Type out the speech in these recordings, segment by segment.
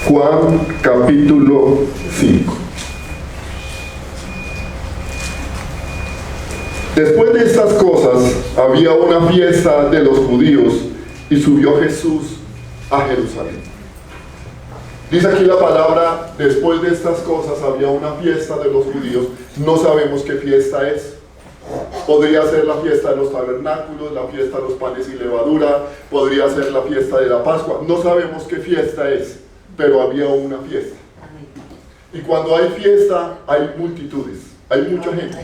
Juan capítulo 5. Después de estas cosas, había una fiesta de los judíos y subió Jesús a Jerusalén. Dice aquí la palabra, después de estas cosas había una fiesta de los judíos. No sabemos qué fiesta es. Podría ser la fiesta de los tabernáculos, la fiesta de los panes y levadura, podría ser la fiesta de la Pascua. No sabemos qué fiesta es, pero había una fiesta. Y cuando hay fiesta, hay multitudes, hay mucha gente.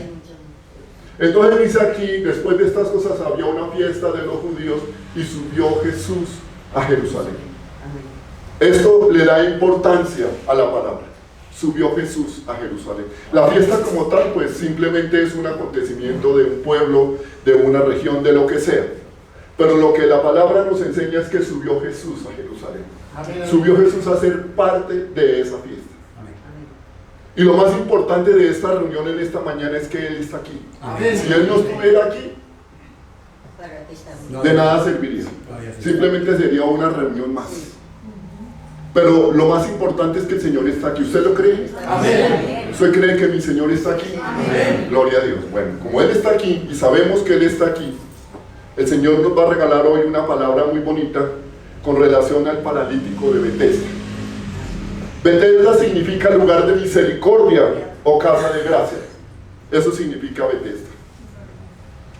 Entonces dice aquí, después de estas cosas había una fiesta de los judíos y subió Jesús a Jerusalén. Esto le da importancia a la palabra. Subió Jesús a Jerusalén. La fiesta como tal, pues simplemente es un acontecimiento de un pueblo, de una región, de lo que sea. Pero lo que la palabra nos enseña es que subió Jesús a Jerusalén. Amén. Subió Jesús a ser parte de esa fiesta. Amén. Y lo más importante de esta reunión en esta mañana es que Él está aquí. Amén. Si Él no estuviera aquí, de nada serviría. Simplemente sería una reunión más. Pero lo más importante es que el Señor está aquí. ¿Usted lo cree? Amén. ¿Usted cree que mi Señor está aquí? Amén. Gloria a Dios. Bueno, como Él está aquí y sabemos que Él está aquí, el Señor nos va a regalar hoy una palabra muy bonita con relación al paralítico de Betesda. Betesda significa lugar de misericordia o casa de gracia. Eso significa Betesda.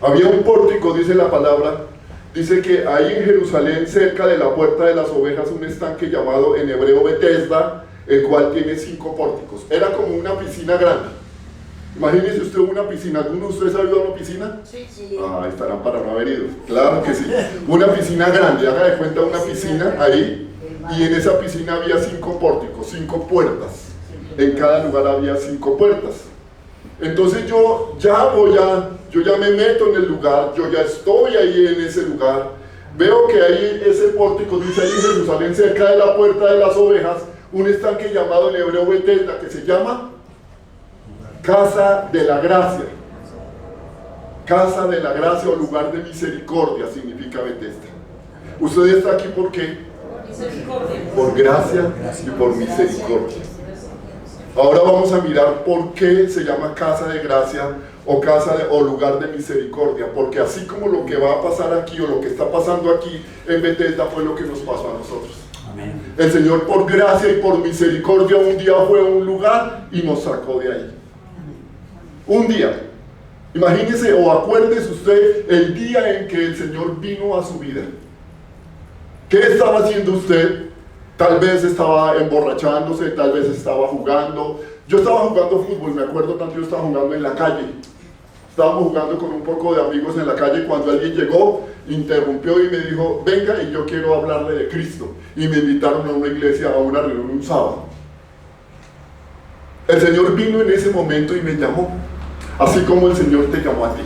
Había un pórtico, dice la palabra. Dice que ahí en Jerusalén, cerca de la puerta de las ovejas, un estanque llamado en hebreo Betesda, el cual tiene 5 pórticos. Era como una piscina grande. Imagínese usted una piscina. ¿Alguno de ustedes ha ido a una piscina? Sí. Ah, estarán para no haber ido. Claro que sí. Una piscina grande, haga de cuenta una piscina ahí, y en esa piscina había 5 pórticos, 5 puertas. En cada lugar había 5 puertas. Entonces yo ya me meto en el lugar, yo ya estoy ahí en ese lugar, veo que ahí ese pórtico, dice ahí en Jerusalén, cerca de la puerta de las ovejas, un estanque llamado en hebreo Betesda, que se llama Casa de la Gracia. Casa de la Gracia o lugar de misericordia significa Betesda. ¿Usted está aquí por qué? Por gracia y por misericordia. Ahora vamos a mirar por qué se llama casa de gracia o lugar de misericordia, porque así como lo que va a pasar aquí o lo que está pasando aquí en Betesda fue lo que nos pasó a nosotros. Amén. El Señor por gracia y por misericordia un día fue a un lugar y nos sacó de ahí. Un día. Imagínese o acuérdese usted el día en que el Señor vino a su vida. ¿Qué estaba haciendo usted? Tal vez estaba emborrachándose, tal vez estaba jugando. Yo estaba jugando fútbol, me acuerdo tanto, yo estaba jugando en la calle. Estábamos jugando con un poco de amigos en la calle cuando alguien llegó, interrumpió y me dijo, venga y yo quiero hablarle de Cristo. Y me invitaron a una iglesia, a una reunión un sábado. El Señor vino en ese momento y me llamó, así como el Señor te llamó a ti,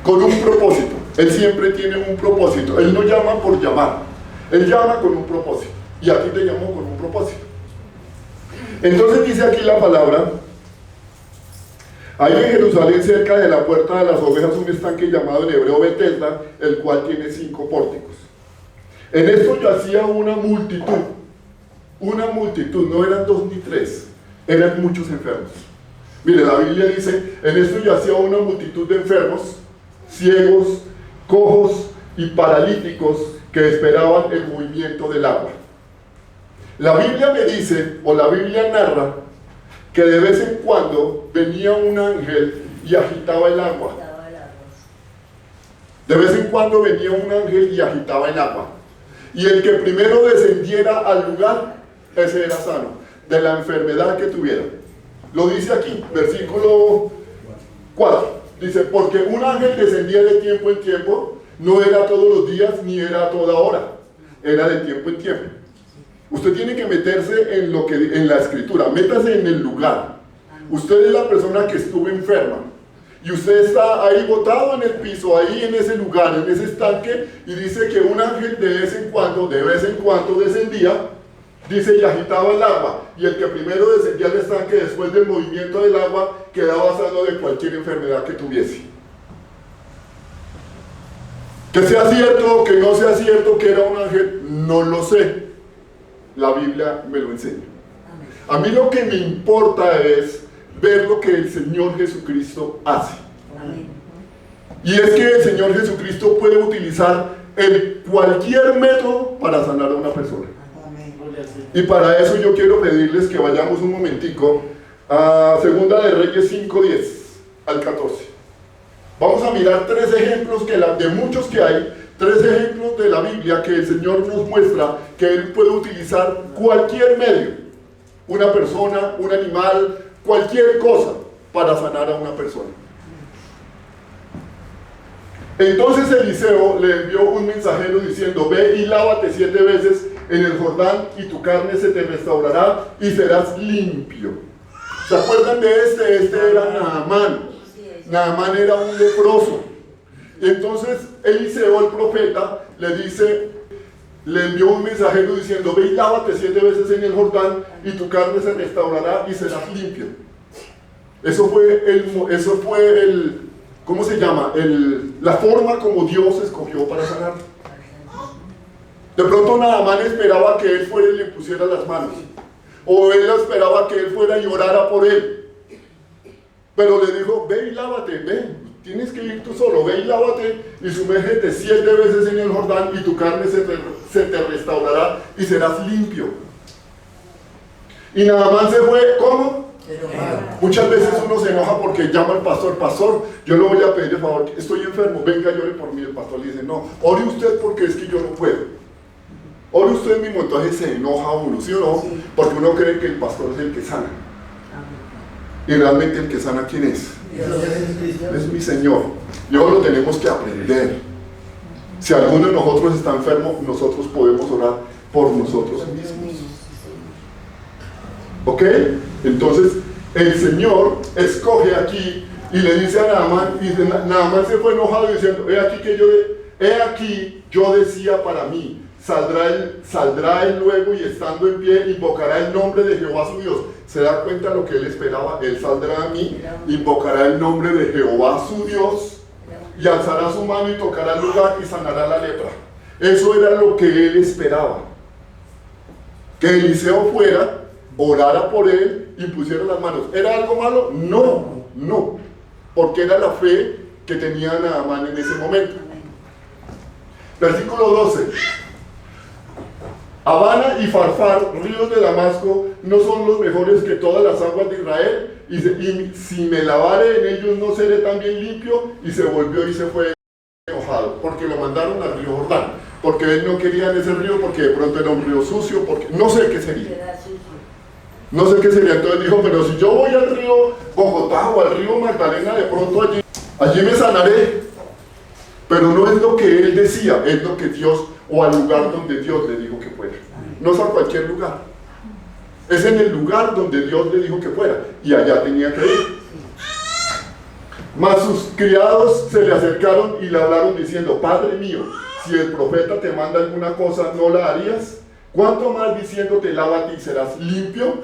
con un propósito. Él siempre tiene un propósito. Él no llama por llamar, Él llama con un propósito. Y a ti te llamó con un propósito. Entonces dice aquí la palabra, hay en Jerusalén cerca de la puerta de las ovejas un estanque llamado en hebreo Betesda, el cual tiene 5 pórticos. En esto yacía una multitud, no eran 2 ni 3, eran muchos enfermos. Mire, la Biblia dice, en esto yacía una multitud de enfermos, ciegos, cojos y paralíticos que esperaban el movimiento del agua. La Biblia me dice, o la Biblia narra, que de vez en cuando venía un ángel y agitaba el agua. De vez en cuando venía un ángel y agitaba el agua. Y el que primero descendiera al lugar, ese era sano, de la enfermedad que tuviera. Lo dice aquí, versículo 4. Dice, porque un ángel descendía de tiempo en tiempo, no era todos los días ni era a toda hora, era de tiempo en tiempo. Usted tiene que meterse en la escritura, métase en el lugar. Usted es la persona que estuvo enferma y usted está ahí botado en el piso, ahí en ese lugar, en ese estanque, y dice que un ángel de vez en cuando descendía, dice, y agitaba el agua, y el que primero descendía al estanque después del movimiento del agua quedaba sano de cualquier enfermedad que tuviese. Que sea cierto o que no sea cierto que era un ángel, no lo sé. la Biblia me lo enseña. A mí lo que me importa es ver lo que el Señor Jesucristo hace. Y es que el Señor Jesucristo puede utilizar cualquier método para sanar a una persona. Y para eso yo quiero pedirles que vayamos un momentico a Segunda de Reyes 5:10 al 14. Vamos a mirar tres ejemplos de muchos que hay, tres ejemplos de la Biblia que el Señor nos muestra que Él puede utilizar cualquier medio, una persona, un animal, cualquier cosa para sanar a una persona. Entonces Eliseo le envió un mensajero diciendo: ve y lávate 7 veces en el Jordán y tu carne se te restaurará y serás limpio. ¿Se acuerdan de este? Este era Naamán. Naamán era un leproso. Y entonces Eliseo, el profeta, le envió un mensajero diciendo: ve y lávate 7 veces en el Jordán y tu carne se restaurará y serás limpio. Eso fue ¿cómo se llama? La forma como Dios escogió para sanar. De pronto Naamán esperaba que él fuera y le pusiera las manos, o él esperaba que él fuera y orara por él, pero le dijo: ve y lávate, ve, tienes que ir tú solo, ve y lávate y sumérgete 7 veces en el Jordán y tu carne se te restaurará y serás limpio. Y Naamán se fue, ¿cómo? Muchas veces uno se enoja porque llama al pastor: pastor, yo le voy a pedir el favor, estoy enfermo, venga, llore por mí. El pastor le dice: no, ore usted porque es que yo no puedo. Ore usted mismo. Entonces se enoja uno, ¿sí o no? Sí. Porque uno cree que el pastor es el que sana. Y realmente el que sana, ¿quién es? Es mi Señor. Y eso lo tenemos que aprender. Si alguno de nosotros está enfermo, nosotros podemos orar por nosotros mismos. ¿Ok? Entonces el Señor escoge aquí y le dice a Naamán, y Naamán se fue enojado diciendo: he aquí yo decía para mí, saldrá él luego y estando en pie invocará el nombre de Jehová su Dios. ¿Se da cuenta lo que él esperaba? Él saldrá a mí, invocará el nombre de Jehová su Dios y alzará su mano y tocará el lugar y sanará la lepra. Eso era lo que él esperaba. Que Eliseo fuera, orara por él y pusiera las manos. ¿Era algo malo? No, porque era la fe que tenía Naamán en ese momento. Versículo 12. Habana y Farfar, ríos de Damasco, no son los mejores que todas las aguas de Israel, y si me lavare en ellos no seré también limpio. Y se volvió y se fue enojado, porque lo mandaron al río Jordán, porque él no quería en ese río, porque de pronto era un río sucio, porque no sé qué sería. No sé qué sería. Entonces dijo: pero si yo voy al río Bogotá o al río Magdalena, de pronto allí me sanaré. Pero no es lo que él decía, es lo que Dios, o al lugar donde Dios le dijo que fuera. No es a cualquier lugar, es en el lugar donde Dios le dijo que fuera, y allá tenía que ir. Mas sus criados se le acercaron y le hablaron diciendo: Padre mío, si el profeta te manda alguna cosa, ¿no la harías? ¿Cuánto más diciéndote: lávate y serás limpio?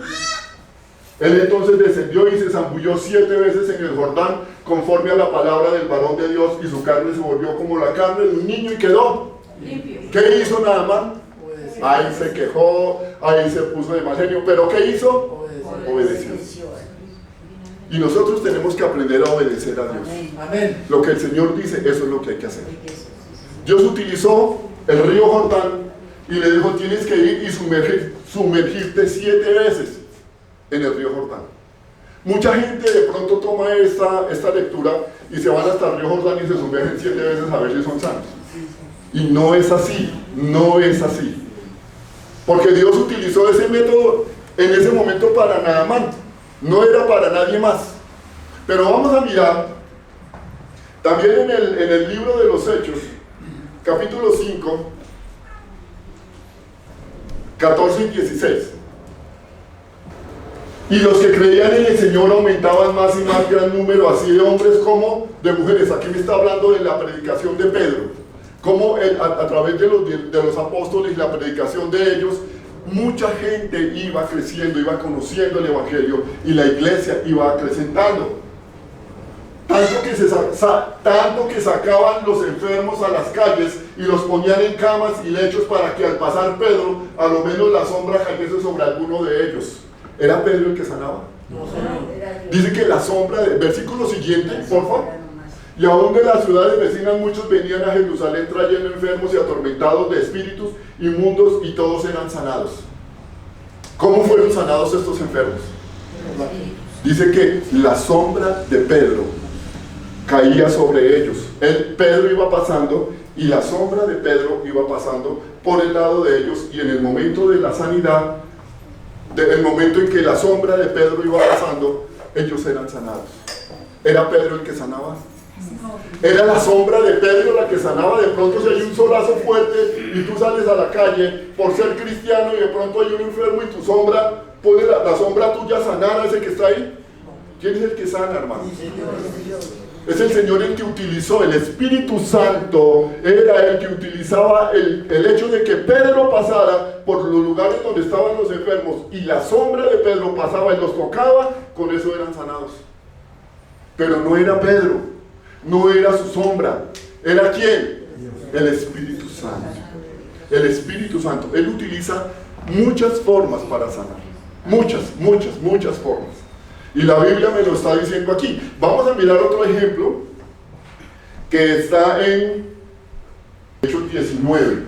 Él entonces descendió y se zambulló 7 veces en el Jordán, conforme a la palabra del varón de Dios, y su carne se volvió como la carne de un niño y quedó limpio. ¿Qué hizo Naamán? Ahí se quejó, ahí se puso de mal genio, pero ¿qué hizo? Obedeció. Y nosotros tenemos que aprender a obedecer a Dios. Amén. Lo que el Señor dice, eso es lo que hay que hacer. Dios utilizó el río Jordán y le dijo: tienes que ir y sumergirte 7 veces en el río Jordán. Mucha gente de pronto toma esta lectura y se van hasta el río Jordán y se sumergen 7 veces a ver si son sanos. Y no es así, no es así. Porque Dios utilizó ese método en ese momento para Naamán, no era para nadie más. Pero vamos a mirar también en el libro de los Hechos, capítulo 5, 14 y 16. Y los que creían en el Señor aumentaban más y más gran número, así de hombres como de mujeres. Aquí me está hablando de la predicación de Pedro, como a través de los apóstoles y la predicación de ellos, mucha gente iba creciendo, iba conociendo el Evangelio, y la iglesia iba acrecentando. Tanto que sacaban los enfermos a las calles y los ponían en camas y lechos para que al pasar Pedro, a lo menos la sombra cayese sobre alguno de ellos. ¿Era Pedro el que sanaba? No, Señor. Dice que la sombra, versículo siguiente, por favor. Y aún de las ciudades vecinas muchos venían a Jerusalén trayendo enfermos y atormentados de espíritus inmundos, y todos eran sanados. ¿Cómo fueron sanados estos enfermos? Dice que la sombra de Pedro caía sobre ellos. Pedro iba pasando y la sombra de Pedro iba pasando por el lado de ellos, y en el momento de la sanidad, el momento en que la sombra de Pedro iba pasando, ellos eran sanados. ¿Era Pedro el que sanaba? Era la sombra de Pedro la que sanaba. De pronto, si hay un solazo fuerte y tú sales a la calle por ser cristiano y de pronto hay un enfermo y tu sombra, ¿puede la sombra tuya sanar a ese que está ahí? ¿Quién es el que sana, hermano? Es el Señor el que utilizó, el Espíritu Santo era el que utilizaba el hecho de que Pedro pasara por los lugares donde estaban los enfermos y la sombra de Pedro pasaba y los tocaba, con eso eran sanados. Pero no era Pedro, no era su sombra. ¿Era quién? El Espíritu Santo. El Espíritu Santo. Él utiliza muchas formas para sanar. Muchas formas. Y la Biblia me lo está diciendo aquí. Vamos a mirar otro ejemplo que está en Hechos 19.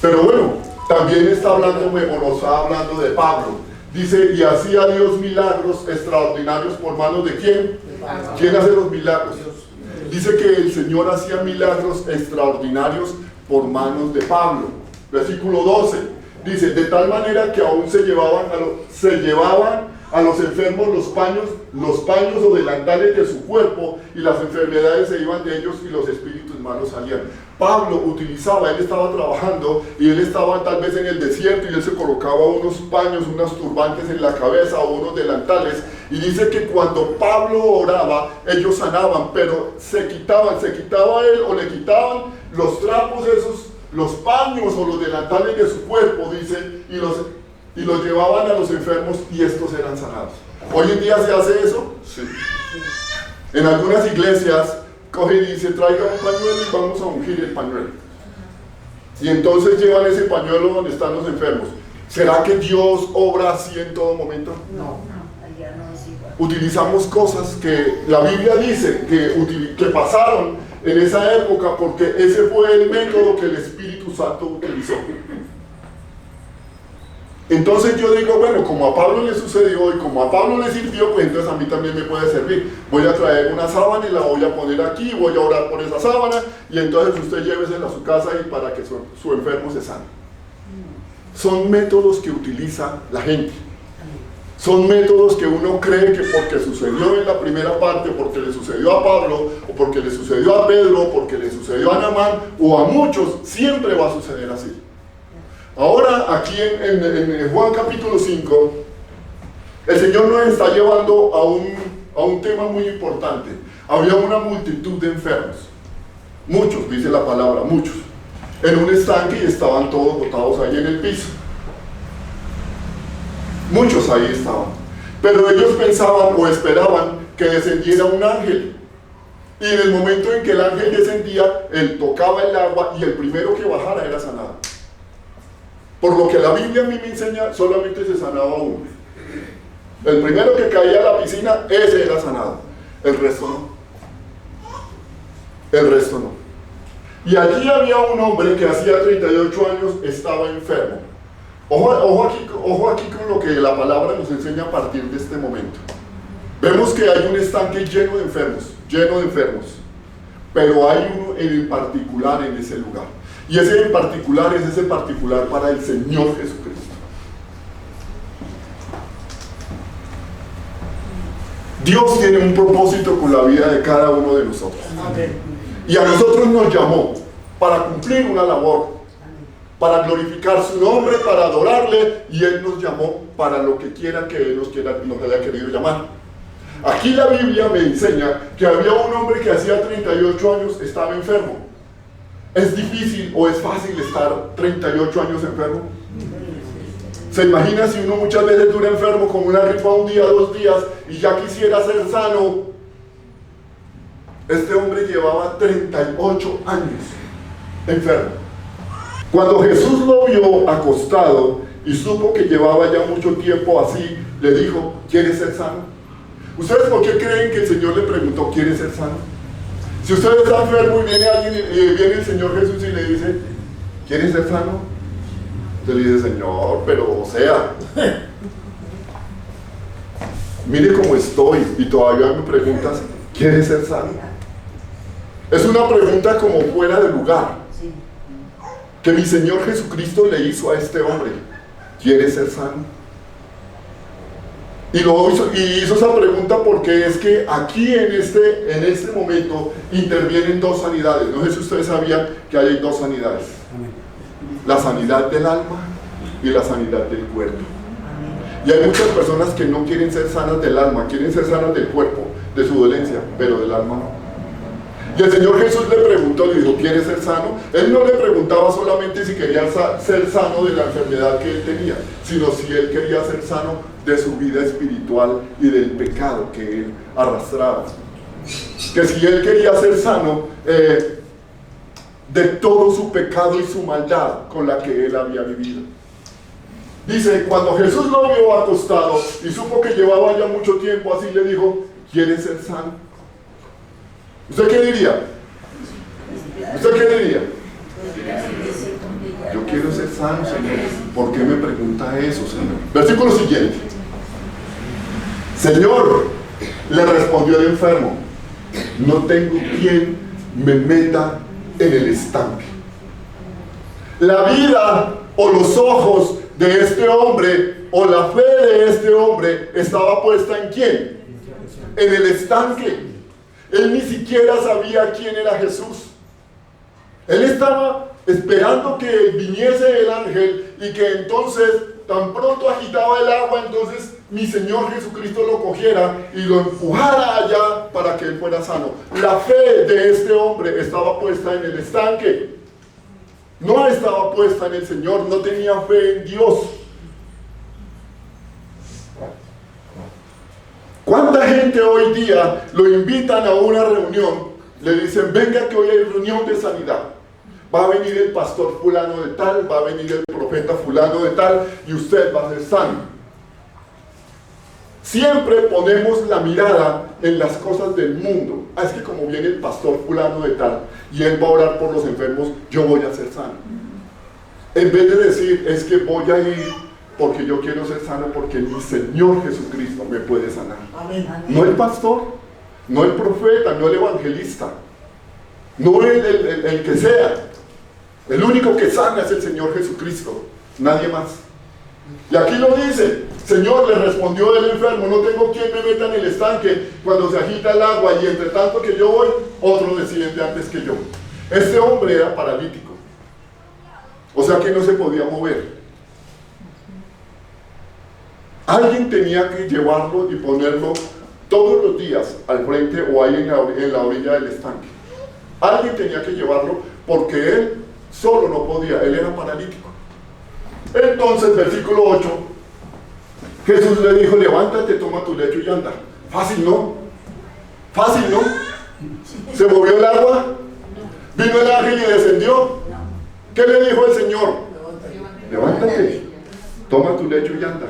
Pero bueno, también está hablando, o nos está hablando de Pablo. Dice, y hacía Dios milagros extraordinarios por manos de ¿quién? ¿Quién hace los milagros? Dice que el Señor hacía milagros extraordinarios por manos de Pablo. Versículo 12. Dice, de tal manera que aún se llevaban a los enfermos los paños o delantales de su cuerpo, y las enfermedades se iban de ellos y los espíritus malos salían. Pablo utilizaba, él estaba trabajando y él estaba tal vez en el desierto y él se colocaba unos paños, unos turbantes en la cabeza o unos delantales, y dice que cuando Pablo oraba, ellos sanaban, pero se quitaba él o le quitaban los trapos esos, los paños o los delantales de su cuerpo, dice, y los llevaban a los enfermos y estos eran sanados. ¿Hoy en día se hace eso? Sí. En algunas iglesias coge y dice, traiga un pañuelo y vamos a ungir el pañuelo. Y entonces llevan ese pañuelo donde están los enfermos. ¿Será que Dios obra así en todo momento? No, allá no es igual. Utilizamos cosas que la Biblia dice que pasaron en esa época, porque ese fue el método que el Espíritu Santo utilizó. Entonces yo digo, bueno, como a Pablo le sucedió y como a Pablo le sirvió, pues entonces a mí también me puede servir. Voy a traer una sábana y la voy a poner aquí, voy a orar por esa sábana, y entonces usted llévesela a su casa y para que su enfermo se sane. Son métodos que utiliza la gente. Son métodos que uno cree que porque sucedió en la primera parte, porque le sucedió a Pablo, o porque le sucedió a Pedro, o porque le sucedió a Naamán, o a muchos, siempre va a suceder así. Ahora, aquí en Juan capítulo 5, el Señor nos está llevando a un tema muy importante. Había una multitud de enfermos. Muchos, dice la palabra, muchos. En un estanque y estaban todos botados ahí en el piso. Muchos ahí estaban, pero ellos pensaban o esperaban que descendiera un ángel, y en el momento en que el ángel descendía, él tocaba el agua y el primero que bajara era sanado. Por lo que la Biblia a mí me enseña, solamente se sanaba uno. El primero que caía a la piscina, ese era sanado. El resto no. Y allí había un hombre que hacía 38 años estaba enfermo. Ojo aquí con lo que la palabra nos enseña a partir de este momento. Vemos que hay un estanque lleno de enfermos, pero hay uno en particular en ese lugar. Y ese en particular es ese particular para el Señor Jesucristo. Dios tiene un propósito con la vida de cada uno de nosotros. Y a nosotros nos llamó para cumplir una labor, para glorificar su nombre, para adorarle, y Él nos llamó para lo que quiera que Él nos haya querido llamar. Aquí la Biblia me enseña que había un hombre que hacía 38 años estaba enfermo. ¿Es difícil o es fácil estar 38 años enfermo? ¿Se imagina si uno muchas veces dura enfermo con una gripa un día, 2 días, y ya quisiera ser sano? Este hombre llevaba 38 años enfermo. Cuando Jesús lo vio acostado y supo que llevaba ya mucho tiempo así, le dijo: ¿quieres ser sano? ¿Ustedes por qué creen que el Señor le preguntó: ¿quieres ser sano? Si usted está enfermo y viene alguien, viene el Señor Jesús y le dice: ¿quieres ser sano? Usted le dice: Señor, pero o sea, mire cómo estoy y todavía me preguntas: ¿quieres ser sano? Es una pregunta como fuera de lugar que mi Señor Jesucristo le hizo a este hombre: ¿quieres ser sano? Y hizo esa pregunta porque es que aquí en este momento intervienen dos sanidades. No sé si ustedes sabían que hay dos sanidades: la sanidad del alma y la sanidad del cuerpo. Y hay muchas personas que no quieren ser sanas del alma, quieren ser sanas del cuerpo, de su dolencia, pero del alma no. Y el Señor Jesús le preguntó, le dijo: ¿quieres ser sano? Él no le preguntaba solamente si quería ser sano de la enfermedad que él tenía, sino si él quería ser sano de su vida espiritual y del pecado que él arrastraba. Que si él quería ser sano de todo su pecado y su maldad con la que él había vivido. Dice: cuando Jesús lo vio acostado y supo que llevaba ya mucho tiempo así, le dijo: ¿quieres ser sano? ¿Usted qué diría? ¿Usted qué diría? Yo quiero ser sano, Señor. ¿Por qué me pregunta eso, Señor? Versículo siguiente. Señor, le respondió el enfermo: no tengo quien me meta en el estanque. La vida o los ojos de este hombre o la fe de este hombre estaba puesta ¿en quién? En el estanque. Él ni siquiera sabía quién era Jesús. Él estaba esperando que viniese el ángel y que entonces, tan pronto agitaba el agua, entonces mi Señor Jesucristo lo cogiera y lo empujara allá para que él fuera sano. La fe de este hombre estaba puesta en el estanque. No estaba puesta en el Señor, no tenía fe en Dios. ¿Cuánta gente hoy día lo invitan a una reunión? Le dicen: venga que hoy hay reunión de sanidad. Va a venir el pastor fulano de tal, va a venir el profeta fulano de tal, y usted va a ser sano. Siempre ponemos la mirada en las cosas del mundo. Es que como viene el pastor fulano de tal, y él va a orar por los enfermos, yo voy a ser sano. En vez de decir: es que voy a ir porque yo quiero ser sano, porque mi Señor Jesucristo me puede sanar. Amén. No el pastor, no el profeta, no el evangelista, no el que sea. El único que sana es el Señor Jesucristo, nadie más. Y aquí lo dice: Señor, le respondió el enfermo, no tengo quien me meta en el estanque cuando se agita el agua, y entre tanto que yo voy, otro desciende antes que yo. Este hombre era paralítico, o sea que no se podía mover. Alguien tenía que llevarlo y ponerlo todos los días al frente o ahí en la orilla del estanque. Alguien tenía que llevarlo porque él solo no podía, él era paralítico. Entonces, versículo 8, Jesús le dijo: levántate, toma tu lecho y anda. Fácil, ¿no? Fácil, ¿no? ¿Se movió el agua? ¿Vino el ángel y descendió? ¿Qué le dijo el Señor? Levántate, toma tu lecho y anda.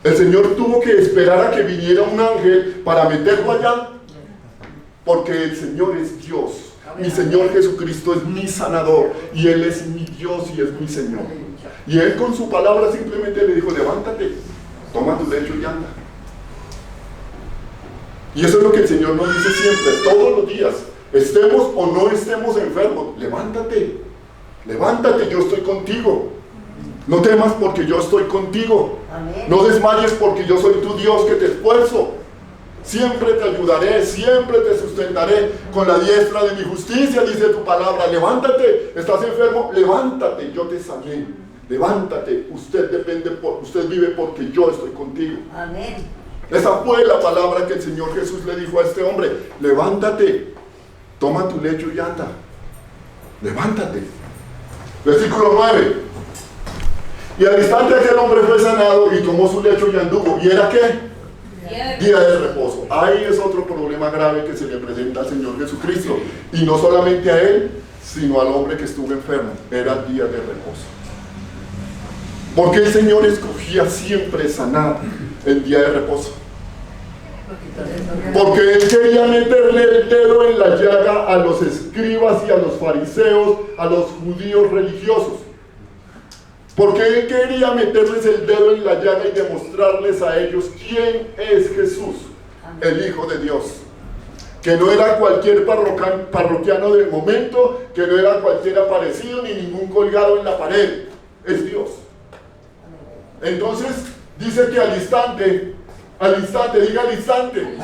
El Señor tuvo que esperar a que viniera un ángel para meterlo allá, porque el Señor es Dios. Mi Señor Jesucristo es mi sanador, y Él es mi Dios y es mi Señor. Y Él con su palabra simplemente le dijo: levántate, toma tu lecho y anda. Y eso es lo que el Señor nos dice siempre, todos los días, estemos o no estemos enfermos: levántate, levántate, yo estoy contigo. No temas porque yo estoy contigo. Amén. No desmayes porque yo soy tu Dios que te esfuerzo. Siempre te ayudaré, siempre te sustentaré con la diestra de mi justicia, dice tu palabra. Levántate, estás enfermo, levántate, yo te sané. Levántate, usted vive porque yo estoy contigo. Amén. Esa fue la palabra que el Señor Jesús le dijo a este hombre: levántate, toma tu lecho y anda. Levántate. Versículo 9. Y al instante aquel hombre fue sanado y tomó su lecho y anduvo. ¿Y era qué? Día de reposo. Ahí es otro problema grave que se le presenta al Señor Jesucristo. Y no solamente a Él, sino al hombre que estuvo enfermo. Era día de reposo. ¿Por qué el Señor escogía siempre sanar el día de reposo? Porque Él quería meterle el dedo en la llaga a los escribas y a los fariseos, a los judíos religiosos. Porque Él quería meterles el dedo en la llaga y demostrarles a ellos quién es Jesús, el Hijo de Dios. Que no era cualquier parroquiano del momento, que no era cualquier aparecido ni ningún colgado en la pared. Es Dios. Entonces dice que al instante, diga al instante,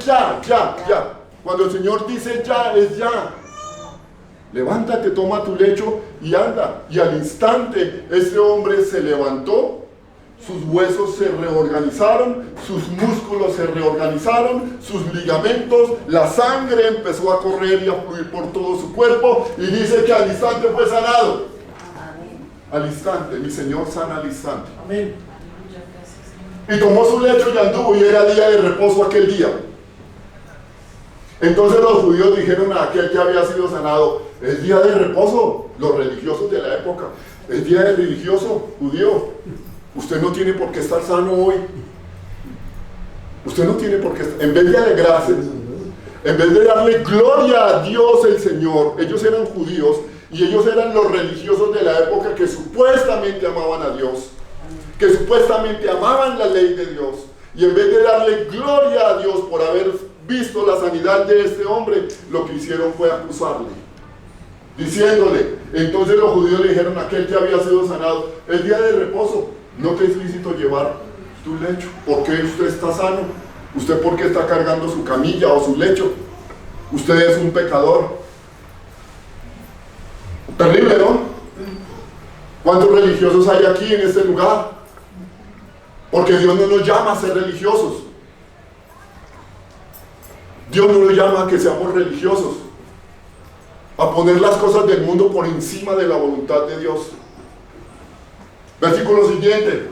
ya. Cuando el Señor dice ya, es ya. Levántate, toma tu lecho y anda. Y al instante ese hombre se levantó, sus huesos se reorganizaron, sus músculos se reorganizaron, sus ligamentos, la sangre empezó a correr y a fluir por todo su cuerpo, y dice que al instante fue sanado. Amén. Al instante, mi Señor sana al instante. Amén. Y tomó su lecho y anduvo, y era día de reposo aquel día. Entonces los judíos dijeron a aquel que había sido sanado: es día de reposo. Los religiosos de la época: es día de religioso judío. Usted no tiene por qué estar sano hoy. Usted no tiene por qué estar. En vez de alegrarse, en vez de darle gloria a Dios el Señor, ellos eran judíos y ellos eran los religiosos de la época que supuestamente amaban a Dios, que supuestamente amaban la ley de Dios, y en vez de darle gloria a Dios por haber visto la sanidad de este hombre, lo que hicieron fue acusarle, diciéndole. Entonces los judíos le dijeron a aquel que había sido sanado: el día de reposo, no te es lícito llevar tu lecho. ¿Por qué usted está sano? ¿Usted por qué está cargando su camilla o su lecho? Usted es un pecador. Terrible, ¿no? ¿Cuántos religiosos hay aquí en este lugar? Porque Dios no nos llama a ser religiosos. Dios no nos llama a que seamos religiosos, a poner las cosas del mundo por encima de la voluntad de Dios. Versículo siguiente.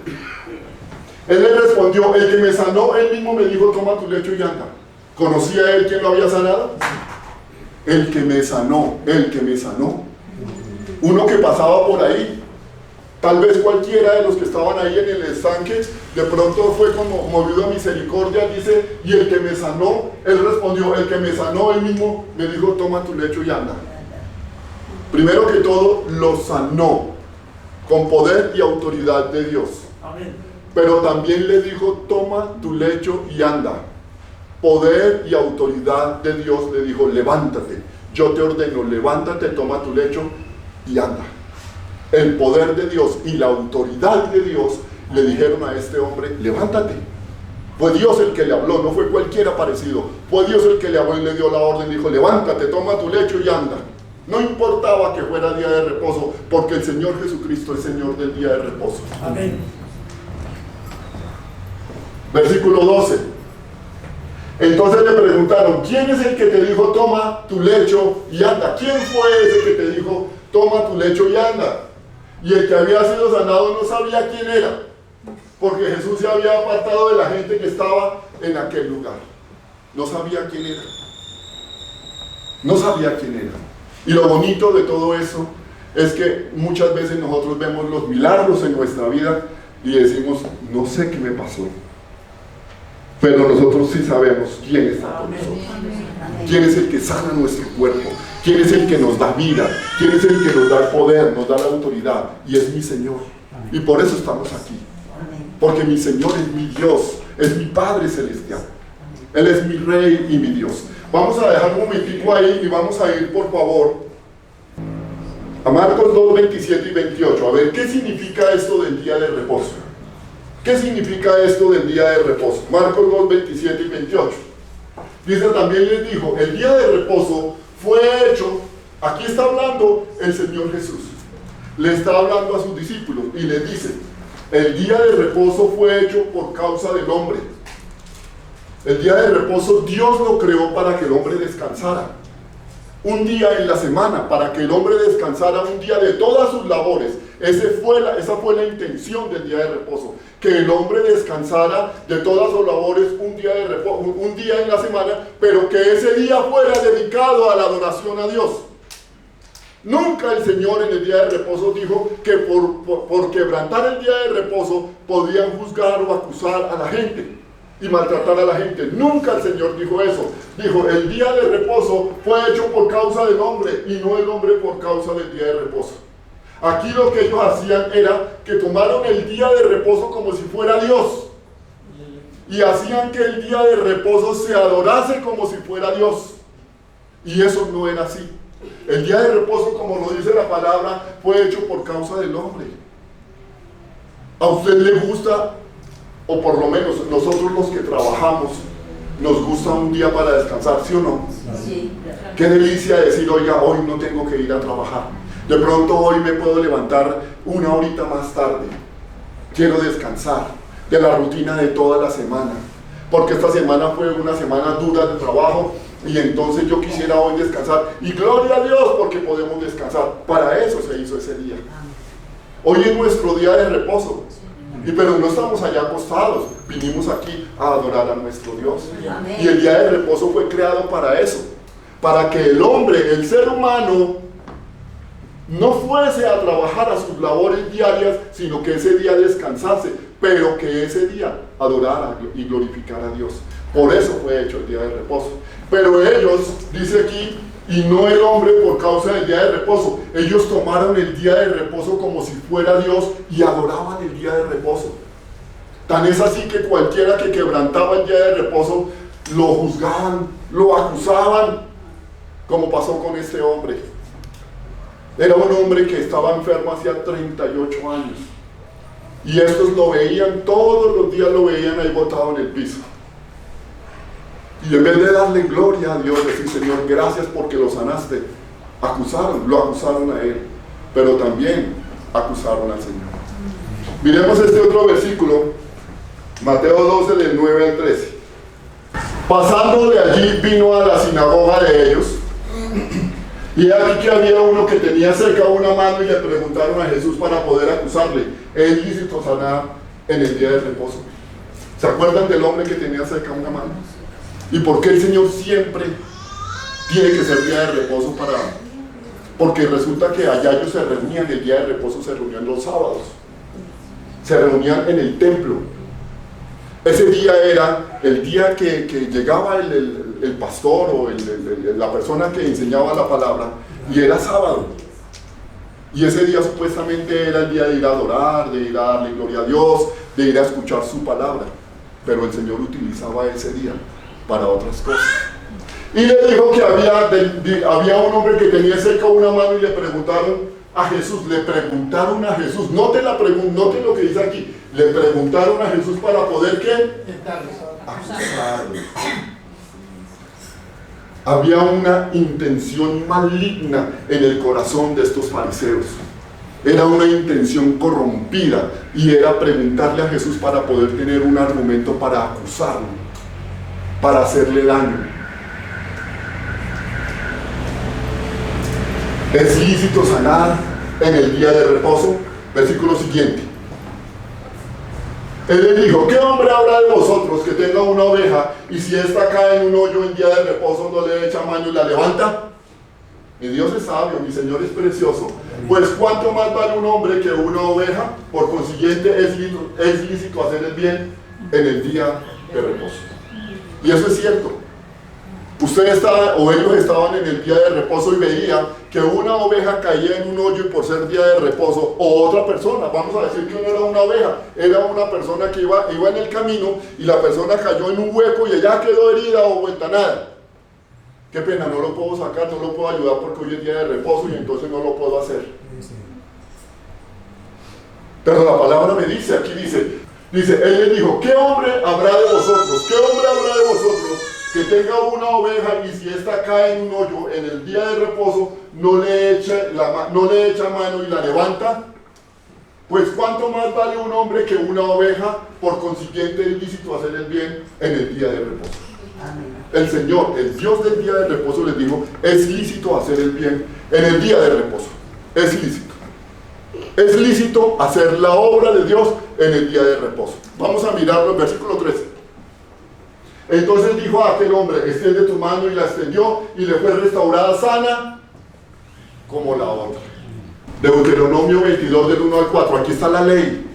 Él le respondió: el que me sanó, él mismo me dijo: toma tu lecho y anda. ¿Conocía él quién lo había sanado? El que me sanó, el que me sanó. Uno que pasaba por ahí, tal vez cualquiera de los que estaban ahí en el estanque, de pronto fue como movido a misericordia, dice, y el que me sanó, él respondió: el que me sanó, él mismo me dijo: toma tu lecho y anda. Primero que todo, lo sanó con poder y autoridad de Dios. Amén. Pero también le dijo: toma tu lecho y anda. Poder y autoridad de Dios le dijo: levántate, yo te ordeno, levántate, toma tu lecho y anda. El poder de Dios y la autoridad de Dios le dijeron a este hombre: levántate. Fue Dios el que le habló, no fue cualquiera parecido. Fue Dios el que le habló y le dio la orden, dijo: levántate, toma tu lecho y anda. No importaba que fuera día de reposo, porque el Señor Jesucristo es Señor del día de reposo. Amén. Versículo 12. Entonces le preguntaron: ¿quién es el que te dijo toma tu lecho y anda? ¿Quién fue ese que te dijo toma tu lecho y anda? Y el que había sido sanado no sabía quién era, porque Jesús se había apartado de la gente que estaba en aquel lugar. No sabía quién era. No sabía quién era. Y lo bonito de todo eso es que muchas veces nosotros vemos los milagros en nuestra vida y decimos: no sé qué me pasó. Pero nosotros sí sabemos quién está con nosotros. Quién es el que sana nuestro cuerpo. Quién es el que nos da vida. Quién es el que nos da el poder, nos da la autoridad. Y es mi Señor. Y por eso estamos aquí. Porque mi Señor es mi Dios. Es mi Padre Celestial. Él es mi Rey y mi Dios. Vamos a dejar un momentico ahí y vamos a ir, por favor, a Marcos 2, 27 y 28. A ver, ¿qué significa esto del día de reposo? ¿Qué significa esto del día de reposo? Marcos 2, 27 y 28. Dice: también les dijo: el día de reposo fue hecho. Aquí está hablando el Señor Jesús. Le está hablando a sus discípulos y les dice: el día de reposo fue hecho por causa del hombre. El día de reposo Dios lo creó para que el hombre descansara. un día en la semana, para que el hombre descansara un día de todas sus labores. Esa fue la intención del día de reposo, que el hombre descansara de todas sus labores un día de reposo, un día en la semana, pero que ese día fuera dedicado a la adoración a Dios. Nunca el Señor en el día de reposo dijo que por quebrantar el día de reposo podían juzgar o acusar a la gente y maltratar a la gente. Nunca el Señor dijo eso. Dijo, el día de reposo fue hecho por causa del hombre y no el hombre por causa del día de reposo. Aquí lo que ellos hacían era que tomaron el día de reposo como si fuera Dios y hacían que el día de reposo se adorase como si fuera Dios, y eso no era así. El día de reposo, como lo dice la palabra, fue hecho por causa del hombre. ¿A usted le gusta, o por lo menos nosotros los que trabajamos, nos gusta un día para descansar, sí o no? Sí. Qué delicia decir, oiga, hoy no tengo que ir a trabajar. De pronto hoy me puedo levantar una horita más tarde. Quiero descansar de la rutina de toda la semana, porque esta semana fue una semana dura de trabajo, y entonces yo quisiera hoy descansar. Y gloria a Dios porque podemos descansar. Para eso se hizo ese día. Hoy es nuestro día de reposo. Pero no estamos allá acostados, vinimos aquí a adorar a nuestro Dios. Amén. Y el día de reposo fue creado para eso, para que el hombre, el ser humano, no fuese a trabajar a sus labores diarias, sino que ese día descansase, pero que ese día adorara y glorificara a Dios. Por eso fue hecho el día de reposo. Pero ellos, dice aquí, y no el hombre por causa del día de reposo. Ellos tomaron el día de reposo como si fuera Dios y adoraban el día de reposo. Tan es así que cualquiera que quebrantaba el día de reposo lo juzgaban, lo acusaban, como pasó con este hombre. Era un hombre que estaba enfermo hacía 38 años. Y estos lo veían, todos los días lo veían ahí botado en el piso. Y en vez de darle gloria a Dios, decir, Señor, gracias porque lo sanaste, lo acusaron a él, pero también acusaron al Señor. Miremos este otro versículo, Mateo 12, del 9 al 13. Pasando de allí, vino a la sinagoga de ellos, y aquí que había uno que tenía cerca una mano, y le preguntaron a Jesús para poder acusarle, ¿es lícito sanar en el día de reposo? ¿Se acuerdan del hombre que tenía cerca una mano? ¿Y por qué el Señor siempre tiene que ser día de reposo porque resulta que allá ellos se reunían, el día de reposo se reunían los sábados, se reunían en el templo. Ese día era el día que llegaba el pastor o la persona que enseñaba la palabra, y era sábado. Y ese día supuestamente era el día de ir a adorar, de ir a darle gloria a Dios, de ir a escuchar su palabra. Pero el Señor utilizaba ese día para otras cosas. Y le dijo que había un hombre que tenía cerca una mano, y le preguntaron a Jesús, note lo que dice aquí, le preguntaron a Jesús para poder ¿qué? Acusarlo. Había una intención maligna en el corazón de estos fariseos. Era una intención corrompida, y era preguntarle a Jesús para poder tener un argumento para acusarlo, para hacerle daño. ¿Es lícito sanar en el día de reposo? Versículo siguiente. Él le dijo, ¿qué hombre habrá de vosotros que tenga una oveja, y si ésta cae en un hoyo en día de reposo, no le echa mano y la levanta? Mi Dios es sabio, mi Señor es precioso. Pues ¿cuánto más vale un hombre que una oveja? Por consiguiente es lícito hacer el bien en el día de reposo. Y eso es cierto. Ellos estaban en el día de reposo y veían que una oveja caía en un hoyo, y por ser día de reposo, o otra persona, vamos a decir que no era una oveja, era una persona que iba en el camino, y la persona cayó en un hueco y ella quedó herida o vuelta nada. Qué pena, no lo puedo sacar, no lo puedo ayudar porque hoy es día de reposo y entonces no lo puedo hacer. Pero la palabra me dice, aquí dice, él le dijo, ¿qué hombre habrá de vosotros? ¿Qué hombre habrá de vosotros que tenga una oveja, y si ésta cae en un hoyo en el día de reposo, no le echa mano y la levanta? Pues ¿cuánto más vale un hombre que una oveja? Por consiguiente es lícito hacer el bien en el día de reposo. El Señor, el Dios del día de reposo, les dijo: es lícito hacer el bien en el día de reposo. Es lícito. Es lícito hacer la obra de Dios en el día de reposo. Vamos a mirarlo en versículo 13. Entonces dijo a aquel hombre: extiende tu mano, y la extendió, y le fue restaurada sana como la otra. Deuteronomio 22 del 1 al 4. Aquí está la ley.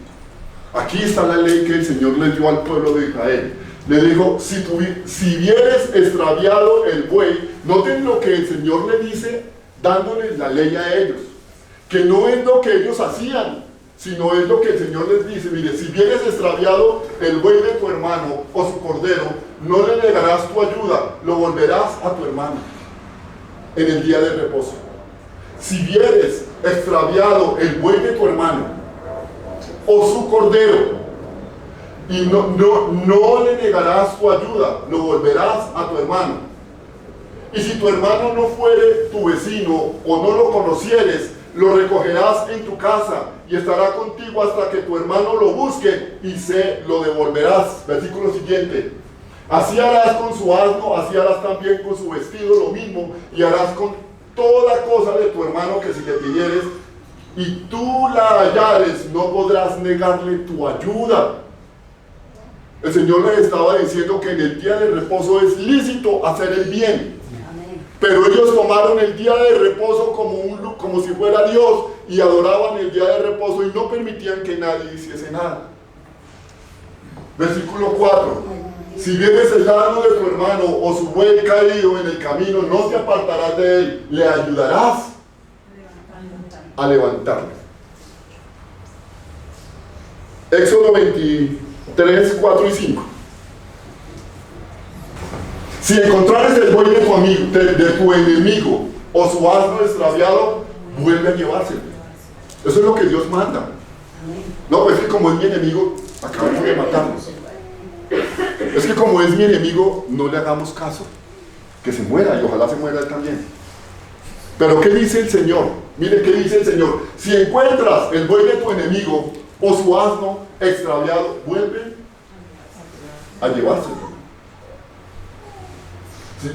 Aquí está la ley que el Señor le dio al pueblo de Israel. Le dijo: si vieres extraviado el buey, noten lo que el Señor le dice, dándoles la ley a ellos, que no es lo que ellos hacían, sino es lo que el Señor les dice. Mire, si vieres extraviado el buey de tu hermano o su cordero, no le negarás tu ayuda, lo volverás a tu hermano en el día de reposo. Si vieres extraviado el buey de tu hermano o su cordero, y no le negarás tu ayuda, lo volverás a tu hermano. Y si tu hermano no fuere tu vecino o no lo conocieres, lo recogerás en tu casa y estará contigo hasta que tu hermano lo busque y se lo devolverás. Versículo siguiente. Así harás con su asno, así harás también con su vestido, lo mismo, y harás con toda cosa de tu hermano que si le pidieres y tú la hallares, no podrás negarle tu ayuda. El Señor les estaba diciendo que en el día de reposo es lícito hacer el bien. Pero ellos tomaron el día de reposo como si fuera Dios, y adoraban el día de reposo y no permitían que nadie hiciese nada. Versículo 4. Si vienes el asno de tu hermano o su buey caído en el camino, no te apartarás de él, le ayudarás a levantarlo. Éxodo 23, 4 y 5. Si encontrares el buey de tu amigo, de tu enemigo, o su asno extraviado, vuelve a llevárselo. Eso es lo que Dios manda. No, pues es que como es mi enemigo, acabamos de matarlo. Es que como es mi enemigo, no le hagamos caso. Que se muera, y ojalá se muera él también. Pero ¿qué dice el Señor? Mire qué dice el Señor. Si encuentras el buey de tu enemigo o su asno extraviado, vuelve a llevárselo.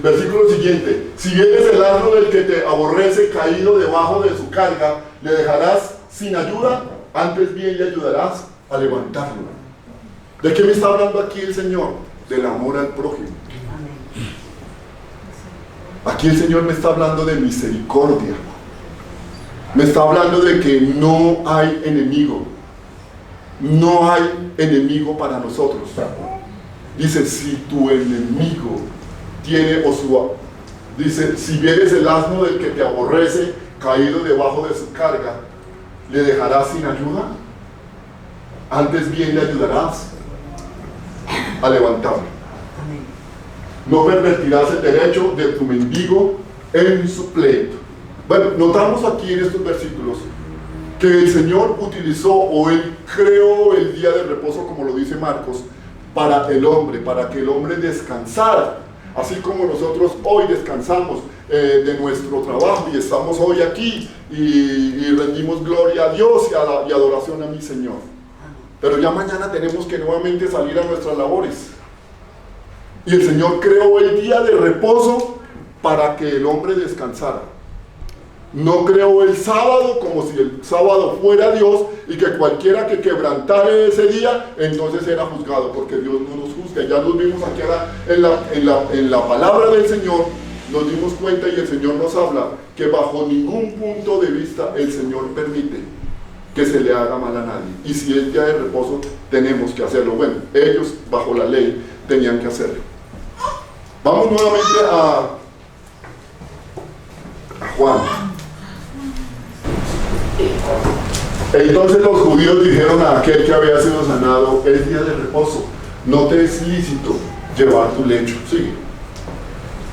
Versículo siguiente. Si vienes el asno del que te aborrece caído debajo de su carga, le dejarás sin ayuda, antes bien le ayudarás a levantarlo. ¿De qué me está hablando aquí el Señor? Del amor al prójimo. Aquí el Señor me está hablando de misericordia. Me está hablando de que no hay enemigo. No hay enemigo para nosotros. Dice: si tu enemigo tiene dice, si vienes el asno del que te aborrece caído debajo de su carga, ¿le dejarás sin ayuda? Antes bien le ayudarás a levantarlo. No pervertirás el derecho de tu mendigo en su pleito. Bueno, notamos aquí en estos versículos que el Señor utilizó, o Él creó el día de reposo, como lo dice Marcos, para el hombre, para que el hombre descansara. Así como nosotros hoy descansamos de nuestro trabajo y estamos hoy aquí y rendimos gloria a Dios y adoración a mi Señor. Pero ya mañana tenemos que nuevamente salir a nuestras labores. Y el Señor creó el día de reposo para que el hombre descansara. No creó el sábado como si el sábado fuera Dios y que cualquiera que quebrantare ese día entonces era juzgado, porque Dios no nos juzga. Ya nos vimos aquí en la palabra del Señor, nos dimos cuenta y el Señor nos habla que bajo ningún punto de vista el Señor permite que se le haga mal a nadie. Y si es día de reposo, tenemos que hacerlo. Bueno, ellos bajo la ley tenían que hacerlo. Vamos nuevamente a Juan. Entonces los judíos dijeron a aquel que había sido sanado: es día de reposo, no te es lícito llevar tu lecho. Sigue.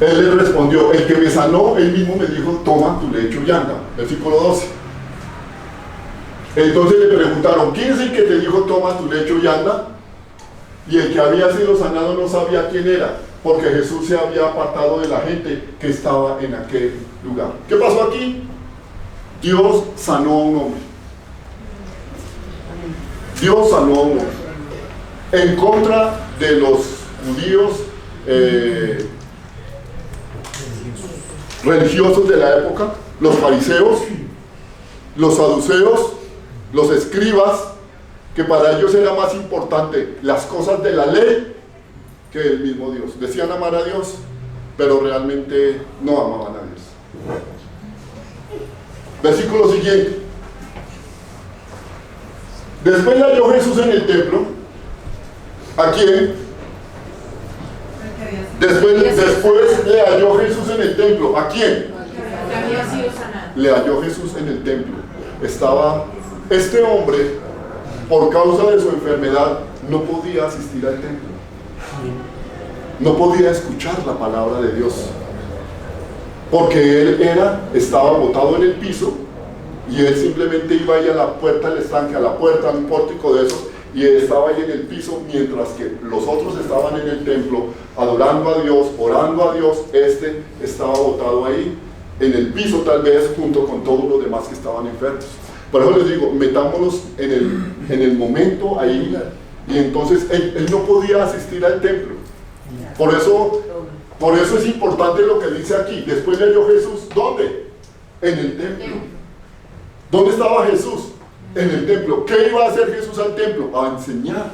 Él le respondió: el que me sanó, él mismo me dijo: toma tu lecho y anda. Versículo 12. Entonces le preguntaron: ¿quién es el que te dijo toma tu lecho y anda? Y el que había sido sanado no sabía quién era, porque Jesús se había apartado de la gente que estaba en aquel lugar. ¿Qué pasó aquí? Dios sanó a un hombre. Dios sanó a un hombre. En contra de los judíos religiosos de la época, los fariseos, los saduceos, los escribas, que para ellos era más importante las cosas de la ley que el mismo Dios. Decían amar a Dios, pero realmente no amaban a Dios. Versículo siguiente. Después le halló Jesús en el templo. ¿A quién? Después le halló Jesús en el templo. ¿A quién? Le halló Jesús en el templo. Estaba este hombre, por causa de su enfermedad, no podía asistir al templo. No podía escuchar la palabra de Dios. Porque él estaba botado en el piso y él simplemente iba ahí a la puerta del estanque, a la puerta, a un pórtico de esos, y él estaba ahí en el piso, mientras que los otros estaban en el templo adorando a Dios, orando a Dios. Este estaba botado ahí en el piso, tal vez junto con todos los demás que estaban enfermos. Por eso les digo, metámonos en el momento ahí. Y entonces él no podía asistir al templo. Por eso es importante lo que dice aquí. Después le halló Jesús, ¿dónde? En el templo. ¿Dónde estaba Jesús? En el templo. ¿Qué iba a hacer Jesús al templo? A enseñar.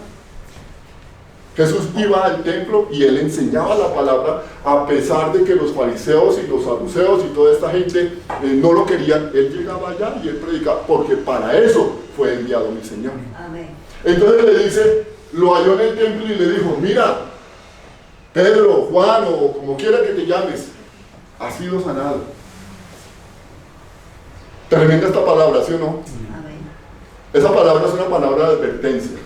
Jesús iba al templo y él enseñaba la palabra, a pesar de que los fariseos y los saduceos y toda esta gente no lo querían. Él llegaba allá y él predicaba, porque para eso fue enviado mi Señor. Amén. Entonces le dice, lo halló en el templo y le dijo, mira, Pedro, Juan o como quiera que te llames, has sido sanado. Tremenda esta palabra, ¿sí o no? Amén. Esa palabra es una palabra de advertencia.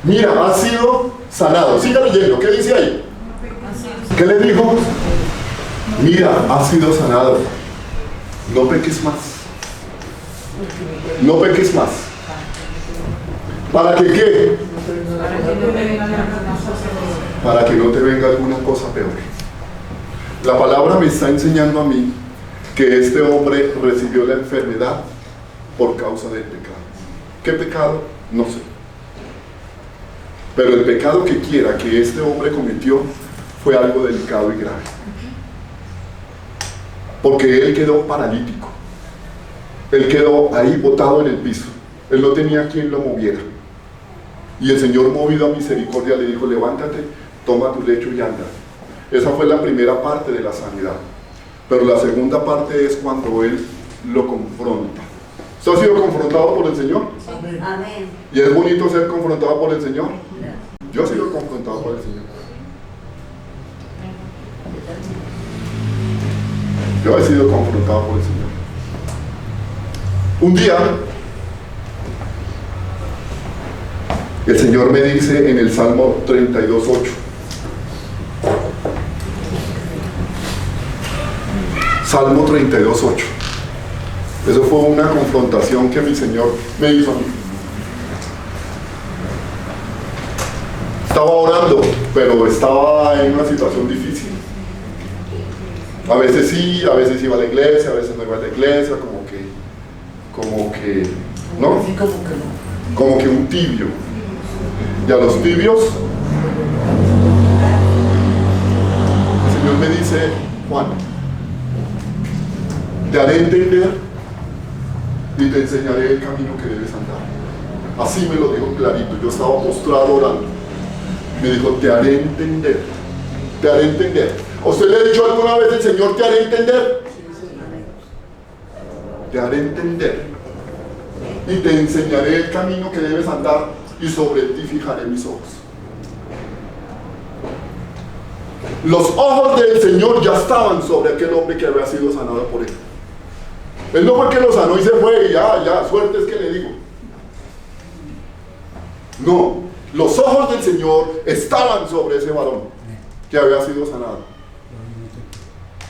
Mira, has sido sanado. Siga leyendo, ¿qué dice ahí? ¿Qué le dijo? Mira, has sido sanado. No peques más. No peques más. ¿Para que qué? Para que no te venga alguna cosa peor. La palabra me está enseñando a mí que este hombre recibió la enfermedad por causa del pecado. ¿Qué pecado? No sé. Pero el pecado que quiera que este hombre cometió fue algo delicado y grave. Porque él quedó paralítico. Él quedó ahí botado en el piso. Él no tenía quien lo moviera. Y el Señor, movido a misericordia, le dijo, levántate, toma tu lecho y anda. Esa fue la primera parte de la sanidad. Pero la segunda parte es cuando él lo confronta. ¿Usted ha sido confrontado por el Señor? Amén. ¿Y es bonito ser confrontado por el Señor? Yo he sido confrontado por el Señor. Yo he sido confrontado por el Señor. Un día, el Señor me dice en el Salmo 32:8. Salmo 32:8. Eso fue una confrontación que mi Señor me hizo a mí. Estaba orando, pero estaba en una situación difícil. A veces sí, a veces iba a la iglesia, a veces no iba a la iglesia, como que, ¿no? Como que un tibio. Y a los tibios, el Señor me dice, Juan, te haré entender y te enseñaré el camino que debes andar. Así me lo dijo clarito. Yo estaba postrado orando. Me dijo, te haré entender. Te haré entender. ¿A usted le ha dicho alguna vez el Señor, te haré entender? Te haré entender. Y te enseñaré el camino que debes andar, y sobre ti fijaré mis ojos. Los ojos del Señor ya estaban sobre aquel hombre que había sido sanado por él. Él no fue que lo sanó y se fue y ya, suerte es que le digo. No, los ojos del Señor estaban sobre ese varón que había sido sanado.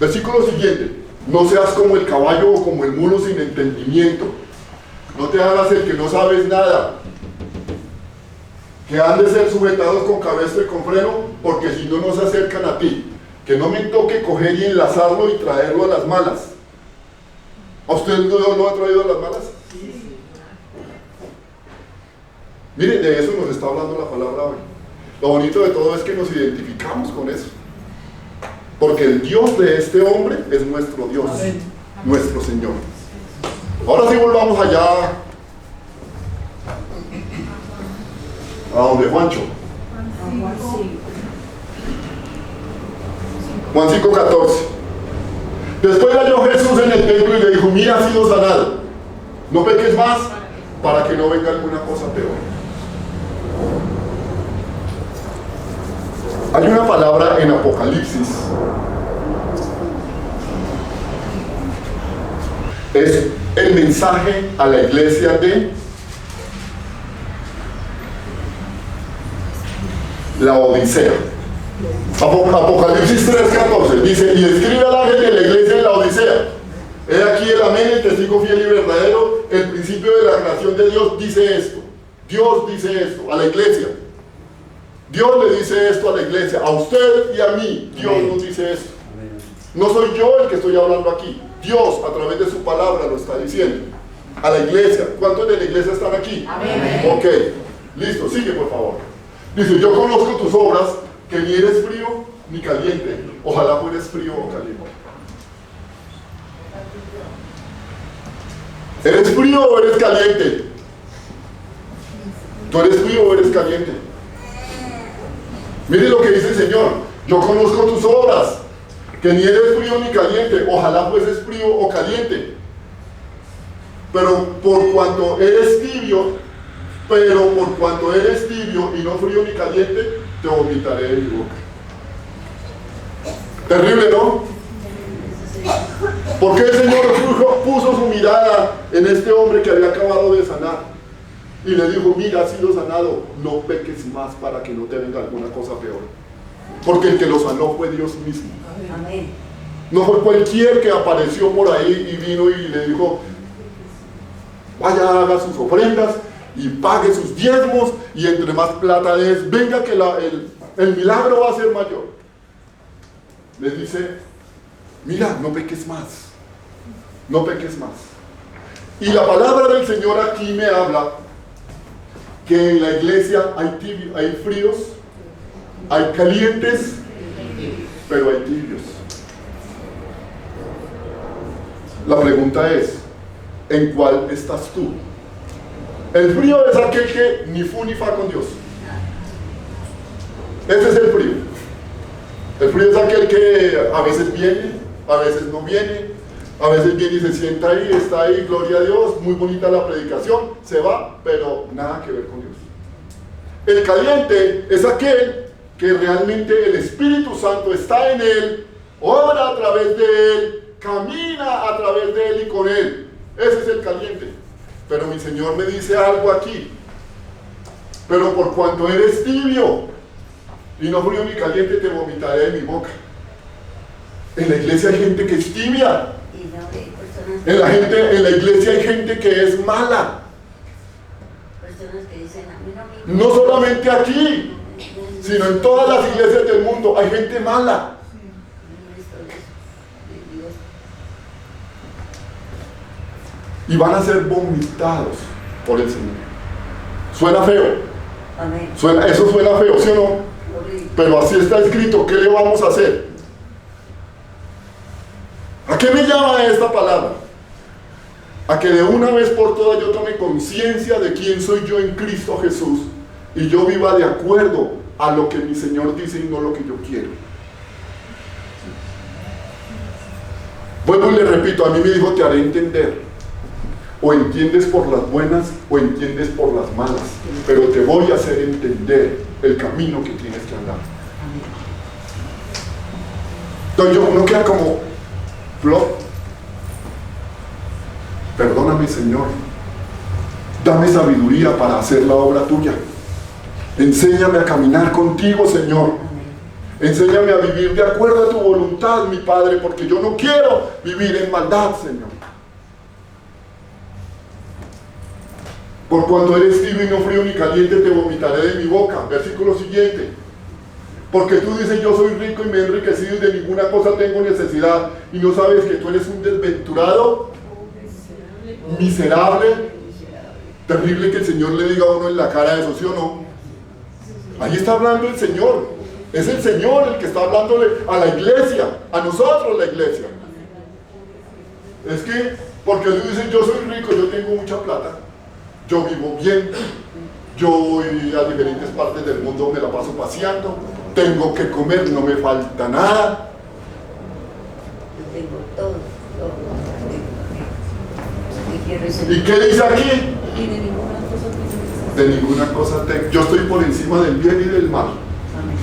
Versículo siguiente. No seas como el caballo o como el mulo sin entendimiento. No te hagas el que no sabes nada. Que han de ser sujetados con cabestro y con freno, porque si no, no se acercan a ti. Que no me toque coger y enlazarlo y traerlo a las malas. ¿A usted no ha traído a las malas? Mire, de eso nos está hablando la palabra hoy. Lo bonito de todo es que nos identificamos con eso. Porque el Dios de este hombre es nuestro Dios, nuestro Señor. Ahora sí volvamos allá a donde Juancho. Juan 5:14. Después le halló Jesús en el templo y le dijo: mira, has sido sanado, no peques más para que no venga alguna cosa peor. Hay una palabra en Apocalipsis, es el mensaje a la iglesia de la Odisea. Apocalipsis 3:14 dice: y escribe al ángel de la iglesia de la Odisea: he aquí el amén, el testigo fiel y verdadero, el principio de la creación de Dios dice esto. Dios dice esto a la iglesia. Dios le dice esto a la iglesia, a usted y a mí. Dios nos dice esto. No soy yo el que estoy hablando aquí. Dios a través de su palabra lo está diciendo a la iglesia. ¿Cuántos de la iglesia están aquí? Amén. Ok, listo, sigue por favor. Dice: yo conozco tus obras, que ni eres frío ni caliente. Ojalá fueres frío o caliente. ¿Eres frío o eres caliente? ¿Tú eres frío o eres caliente? Mire lo que dice el Señor: yo conozco tus obras, que ni eres frío ni caliente. Ojalá fueses frío o caliente. Pero por cuanto eres tibio y no frío ni caliente, te vomitaré de mi boca. Terrible, ¿no? ¿Por qué el Señor puso su mirada en este hombre que había acabado de sanar? Y le dijo: mira, has sido sanado, no peques más para que no te venga alguna cosa peor. Porque el que lo sanó fue Dios mismo. Amén. No fue cualquier que apareció por ahí y vino y le dijo: vaya, haga sus ofrendas y pague sus diezmos, y entre más plata es, venga que el milagro va a ser mayor. Le dice: mira, no peques más, no peques más. Y la palabra del Señor aquí me habla que en la iglesia hay fríos, hay calientes, pero hay tibios. La pregunta es: ¿en cuál estás tú? El frío es aquel que ni fu ni fa con Dios. Ese es el frío. El frío es aquel que a veces viene, a veces no viene, a veces viene y se sienta ahí, está ahí, gloria a Dios, muy bonita la predicación, se va, pero nada que ver con Dios. El caliente es aquel que realmente el Espíritu Santo está en él, obra a través de él, camina a través de él y con él. Ese es el caliente. Pero mi Señor me dice algo aquí: pero por cuanto eres tibio y no frío ni caliente, te vomitaré de mi boca. En la iglesia hay gente que es tibia. En la iglesia hay gente que es mala. Personas que dicen: a mí no me... No solamente aquí, sino en todas las iglesias del mundo hay gente mala. Y van a ser vomitados por el Señor. Suena feo. Amén. Eso suena feo, ¿sí o no? Horrible. Pero así está escrito. ¿Qué le vamos a hacer? ¿A qué me llama esta palabra? A que de una vez por todas yo tome conciencia de quién soy yo en Cristo Jesús y yo viva de acuerdo a lo que mi Señor dice y no lo que yo quiero. Vuelvo y le repito: a mí me dijo: te haré entender. O entiendes por las buenas o entiendes por las malas, pero te voy a hacer entender el camino que tienes que andar. Entonces uno queda como: Flor, perdóname, Señor, dame sabiduría para hacer la obra tuya. Enséñame a caminar contigo, Señor. Enséñame a vivir de acuerdo a tu voluntad, mi Padre, porque yo no quiero vivir en maldad, Señor. Por cuanto eres tibio y no frío ni caliente, te vomitaré de mi boca. Versículo siguiente: porque tú dices: yo soy rico y me he enriquecido y de ninguna cosa tengo necesidad, y no sabes que tú eres un desventurado, miserable Terrible que el Señor le diga a uno en la cara eso, ¿sí o no? Ahí está hablando el Señor. Es el Señor el que está hablándole a la iglesia, a nosotros la iglesia. Es que, porque ellos dicen, yo soy rico, yo tengo mucha plata, yo vivo bien, yo voy a diferentes partes del mundo, me la paso paseando, tengo que comer, no me falta nada. Yo tengo todo. ¿Y qué dice aquí? Y de ninguna cosa tengo. De ninguna cosa tengo. Yo estoy por encima del bien y del mal. Amén.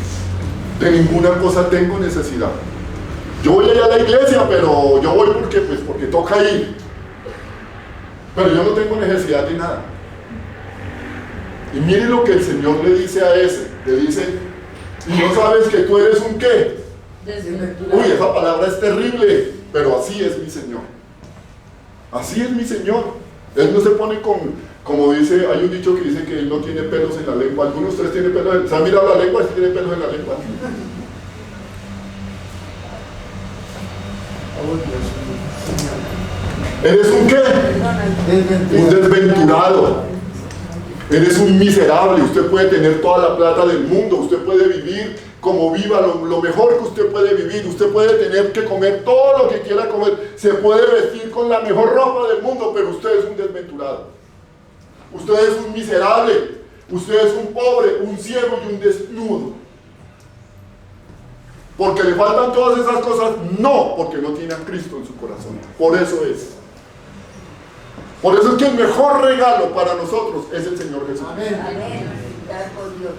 De ninguna cosa tengo necesidad. Yo voy allá a la iglesia, pero yo voy porque toca ir. Pero yo no tengo necesidad de nada. Y mire lo que el Señor le dice a ese. Le dice, ¿y no sabes que tú eres un qué? Uy, esa palabra es terrible, pero así es mi Señor. Así es mi Señor. Él no se pone como dice, hay un dicho que dice que Él no tiene pelos en la lengua. ¿Algunos de ustedes tienen pelos en la lengua? ¿Se han mirado la lengua? ¿Sí tiene pelos en la lengua? ¿Eres un qué? Un desventurado. Eres un miserable. Usted puede tener toda la plata del mundo. Usted puede vivir como viva, lo mejor que usted puede vivir. Usted puede tener que comer todo lo que quiera comer. Se puede vestir con la mejor ropa del mundo, pero usted es un desventurado. Usted es un miserable. Usted es un pobre, un ciego y un desnudo. ¿Porque le faltan todas esas cosas? No, porque no tiene a Cristo en su corazón. Por eso es. Por eso es que el mejor regalo para nosotros es el Señor Jesús. Amén. Amén. Gracias por Dios.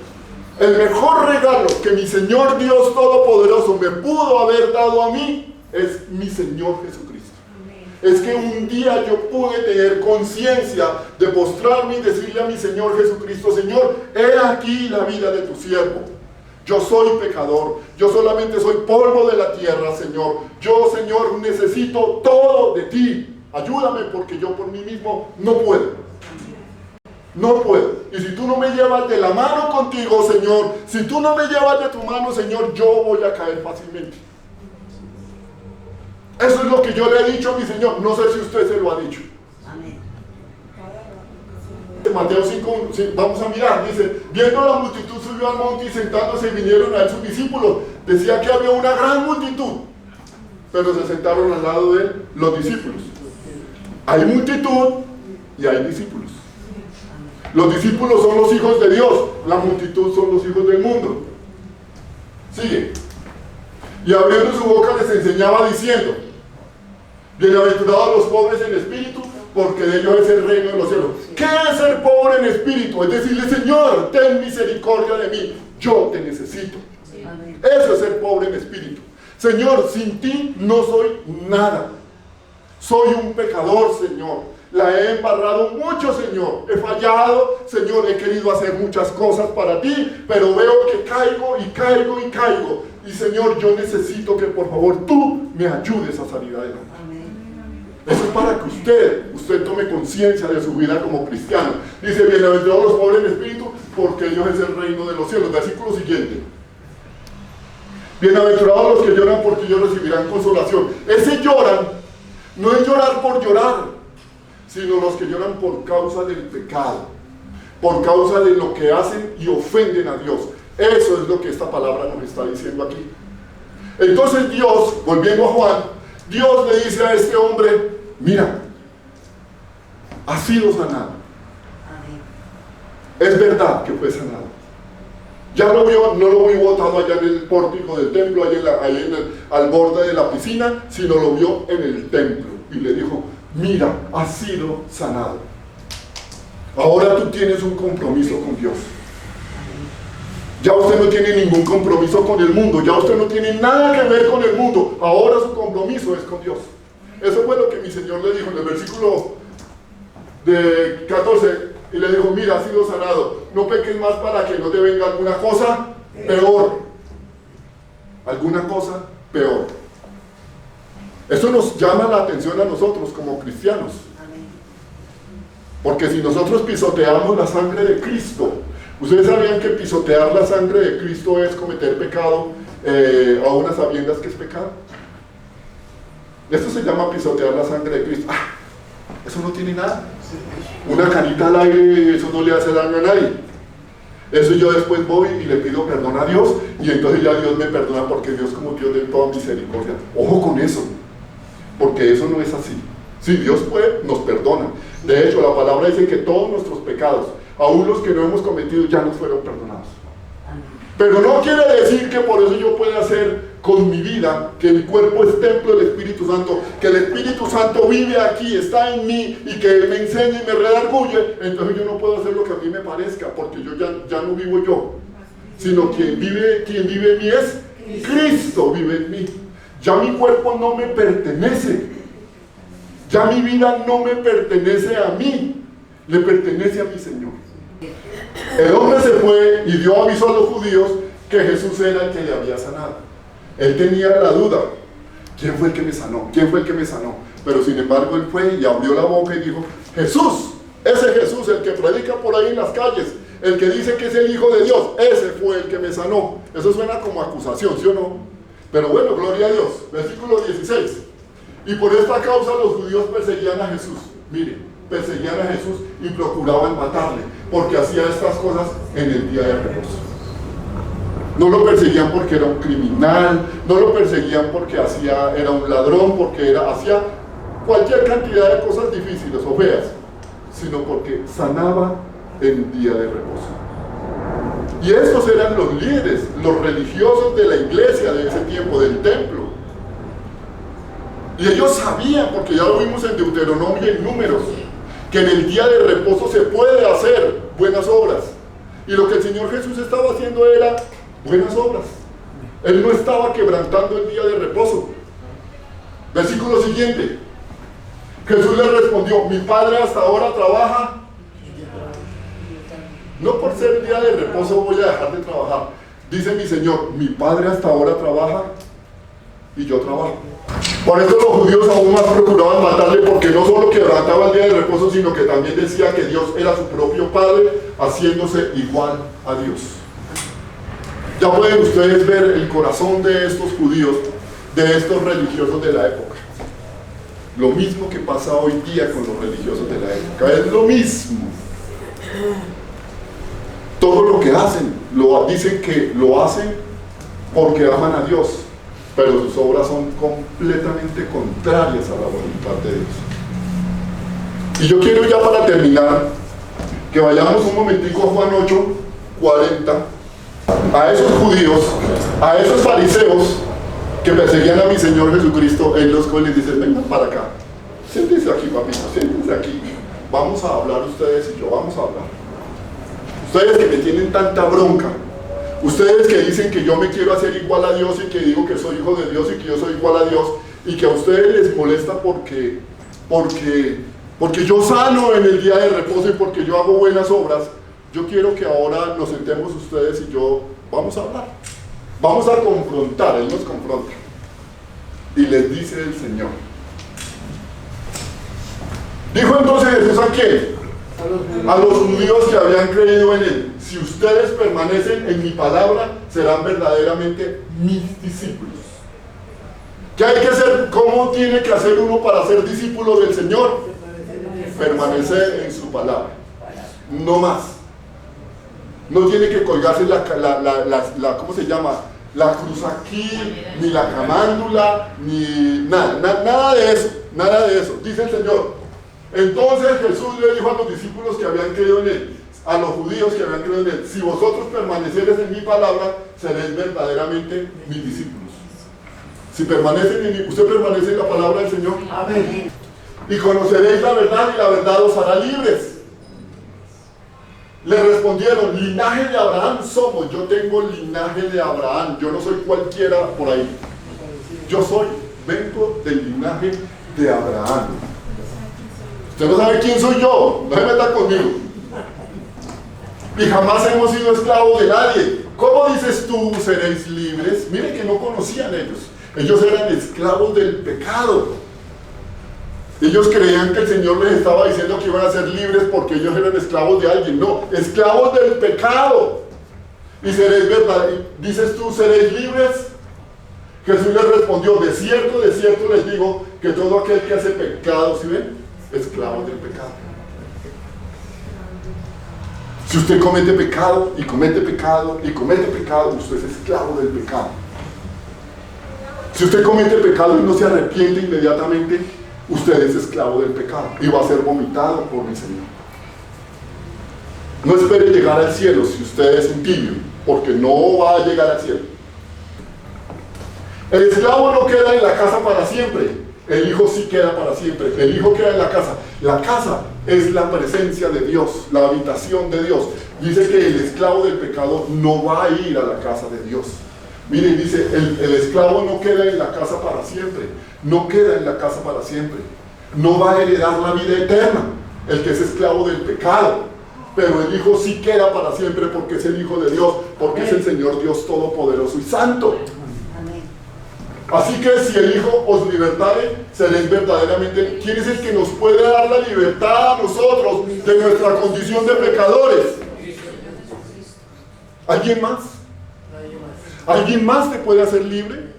El mejor regalo que mi Señor Dios Todopoderoso me pudo haber dado a mí es mi Señor Jesucristo. Amén. Es que un día yo pude tener conciencia de postrarme y decirle a mi Señor Jesucristo, Señor, he aquí la vida de tu siervo. Yo soy pecador, yo solamente soy polvo de la tierra, Señor. Yo, Señor, necesito todo de ti. Ayúdame porque yo por mí mismo no puedo. No puedo. Y si tú no me llevas de la mano contigo, Señor, si tú no me llevas de tu mano, Señor, yo voy a caer fácilmente. Eso es lo que yo le he dicho a mi Señor. No sé si usted se lo ha dicho. Amén. Mateo 5, vamos a mirar, dice, viendo la multitud subió al monte y sentándose vinieron a él sus discípulos. Decía que había una gran multitud, pero se sentaron al lado de él los discípulos. Hay multitud y hay discípulos. Los discípulos son los hijos de Dios, la multitud son los hijos del mundo. Sigue. Y abriendo su boca les enseñaba diciendo, bienaventurados los pobres en espíritu, porque de ellos es el reino de los cielos. ¿Qué es ser pobre en espíritu? Es decirle, Señor, ten misericordia de mí, yo te necesito. Amén. Eso es ser pobre en espíritu. Señor, sin ti no soy nada. Soy un pecador, Señor. La he embarrado mucho, Señor. He fallado, Señor. He querido hacer muchas cosas para ti, pero veo que caigo y caigo y caigo. Y, Señor, yo necesito que por favor tú me ayudes a salir adelante. Eso es para que usted tome conciencia de su vida como cristiano. Dice, bienaventurados los pobres en espíritu, porque ellos es el reino de los cielos. Versículo siguiente. Bienaventurados los que lloran, porque ellos recibirán consolación. Ese lloran, no es llorar por llorar, sino los que lloran por causa del pecado, por causa de lo que hacen y ofenden a Dios. Eso es lo que esta palabra nos está diciendo aquí. Entonces Dios, volviendo a Juan, Dios le dice a este hombre, mira, has sido sanado. Amén. Es verdad que fue sanado. Ya lo vio, no lo vio botado allá en el pórtico del templo, al borde de la piscina, sino lo vio en el templo y le dijo, mira, has sido sanado. Ahora tú tienes un compromiso con Dios. Ya usted no tiene ningún compromiso con el mundo, ya usted no tiene nada que ver con el mundo, ahora su compromiso es con Dios. Eso fue lo que mi Señor le dijo en el versículo de 14, y le dijo, mira, has sido sanado, no peques más para que no te venga alguna cosa peor. Alguna cosa peor. Eso nos llama la atención a nosotros como cristianos. Porque si nosotros pisoteamos la sangre de Cristo, ¿ustedes sabían que pisotear la sangre de Cristo es cometer pecado a unas sabiendas que es pecado? Esto se llama pisotear la sangre de Cristo. Eso no tiene nada. Una canita al aire, eso no le hace daño a nadie. Eso yo después voy y le pido perdón a Dios, y entonces ya Dios me perdona, porque Dios, como Dios de toda misericordia. Ojo con eso, porque eso no es así. Si Dios puede, nos perdona. De hecho, la palabra dice que todos nuestros pecados, aún los que no hemos cometido, ya nos fueron perdonados. Pero no quiere decir que por eso yo pueda hacer con mi vida, que mi cuerpo es templo del Espíritu Santo, que el Espíritu Santo vive aquí, está en mí, y que Él me enseña y me redarguye. Entonces yo no puedo hacer lo que a mí me parezca, porque yo ya no vivo yo, sino quien vive en mí es Cristo, vive en mí. Ya mi cuerpo no me pertenece, ya mi vida no me pertenece a mí, le pertenece a mi Señor. El hombre se fue y dio aviso a los judíos que Jesús era el que le había sanado. Él tenía la duda: ¿quién fue el que me sanó? ¿Quién fue el que me sanó? Pero sin embargo él fue y abrió la boca y dijo: Jesús, ese Jesús, el que predica por ahí en las calles, el que dice que es el Hijo de Dios, ese fue el que me sanó. Eso suena como acusación, ¿sí o no? Pero bueno, gloria a Dios. Versículo 16. Y por esta causa los judíos perseguían a Jesús. Miren, perseguían a Jesús y procuraban matarle, porque hacía estas cosas en el día de reposo. No lo perseguían porque era un criminal, no lo perseguían porque era un ladrón, porque hacía cualquier cantidad de cosas difíciles o feas, sino porque sanaba en día de reposo. Y estos eran los líderes, los religiosos de la iglesia de ese tiempo, del templo. Y ellos sabían, porque ya lo vimos en Deuteronomio y en Números, que en el día de reposo se puede hacer buenas obras. Y lo que el Señor Jesús estaba haciendo era buenas obras. Él no estaba quebrantando el día de reposo. Versículo siguiente. Jesús le respondió: mi Padre hasta ahora trabaja. No por ser el día de reposo voy a dejar de trabajar. Dice mi Señor: mi Padre hasta ahora trabaja y yo trabajo. Por eso los judíos aún más procuraban matarle, porque no solo quebrantaba el día de reposo, sino que también decía que Dios era su propio Padre, haciéndose igual a Dios. Ya pueden ustedes ver el corazón de estos judíos, de estos religiosos de la época. Lo mismo que pasa hoy día con los religiosos de la época, es lo mismo. Todo lo que hacen, dicen que lo hacen porque aman a Dios, pero sus obras son completamente contrarias a la voluntad de Dios. Y yo quiero, ya para terminar, que vayamos un momentico a Juan 8, 40, a esos judíos, a esos fariseos que perseguían a mi Señor Jesucristo. Él los coge y les dice: vengan para acá, siéntense aquí, papito, siéntense aquí, vamos a hablar ustedes y yo, vamos a hablar. Ustedes que me tienen tanta bronca, ustedes que dicen que yo me quiero hacer igual a Dios y que digo que soy hijo de Dios y que yo soy igual a Dios, y que a ustedes les molesta porque yo sano en el día de reposo y porque yo hago buenas obras. Yo quiero que ahora nos sentemos ustedes y yo, vamos a hablar, vamos a confrontar. Él nos confronta y les dice el Señor. Dijo entonces Jesús: ¿a quién? A los judíos que habían creído en Él: si ustedes permanecen en mi palabra, serán verdaderamente mis discípulos. ¿Qué hay que hacer? ¿Cómo tiene que hacer uno para ser discípulo del Señor? Permanecer en su palabra, no más. No tiene que colgarse ¿cómo se llama? La cruz aquí, ni la camándula, ni nada de eso, nada de eso. Dice el Señor. Entonces Jesús le dijo a los discípulos que habían creído en Él, a los judíos que habían creído en Él: si vosotros permaneceréis en mi palabra, seréis verdaderamente mis discípulos. Si permanecen en mí, usted permanece en la palabra del Señor. Amén. Y conoceréis la verdad, y la verdad os hará libres. Le respondieron: linaje de Abraham somos. Yo tengo linaje de Abraham, yo no soy cualquiera por ahí. Vengo del linaje de Abraham. Usted no sabe quién soy yo, no se meta conmigo. Y jamás hemos sido esclavos de nadie. ¿Cómo dices tú seréis libres? Miren que no conocían ellos. Ellos eran esclavos del pecado. Ellos creían que el Señor les estaba diciendo que iban a ser libres porque ellos eran esclavos de alguien. No, esclavos del pecado. Y seréis verdad. ¿Dices tú seréis libres? Jesús les respondió: de cierto les digo que todo aquel que hace pecado, ¿sí ven? Esclavos del pecado. Si usted comete pecado y comete pecado y comete pecado, usted es esclavo del pecado. Si usted comete pecado y no se arrepiente inmediatamente, usted es esclavo del pecado y va a ser vomitado por mi Señor. No espere llegar al cielo si usted es un tibio, porque no va a llegar al cielo. El esclavo no queda en la casa para siempre, el hijo sí queda para siempre. El hijo queda en la casa. La casa es la presencia de Dios, la habitación de Dios. Dice que el esclavo del pecado no va a ir a la casa de Dios. Miren, dice, el esclavo no queda en la casa para siempre, no queda en la casa para siempre, no va a heredar la vida eterna, el que es esclavo del pecado, pero el hijo sí queda para siempre porque es el Hijo de Dios, porque es el Señor Dios Todopoderoso y Santo. Así que si el Hijo os libertare, seréis verdaderamente. ¿Quién es el que nos puede dar la libertad a nosotros de nuestra condición de pecadores? ¿Alguien más? ¿Alguien más te puede hacer libre?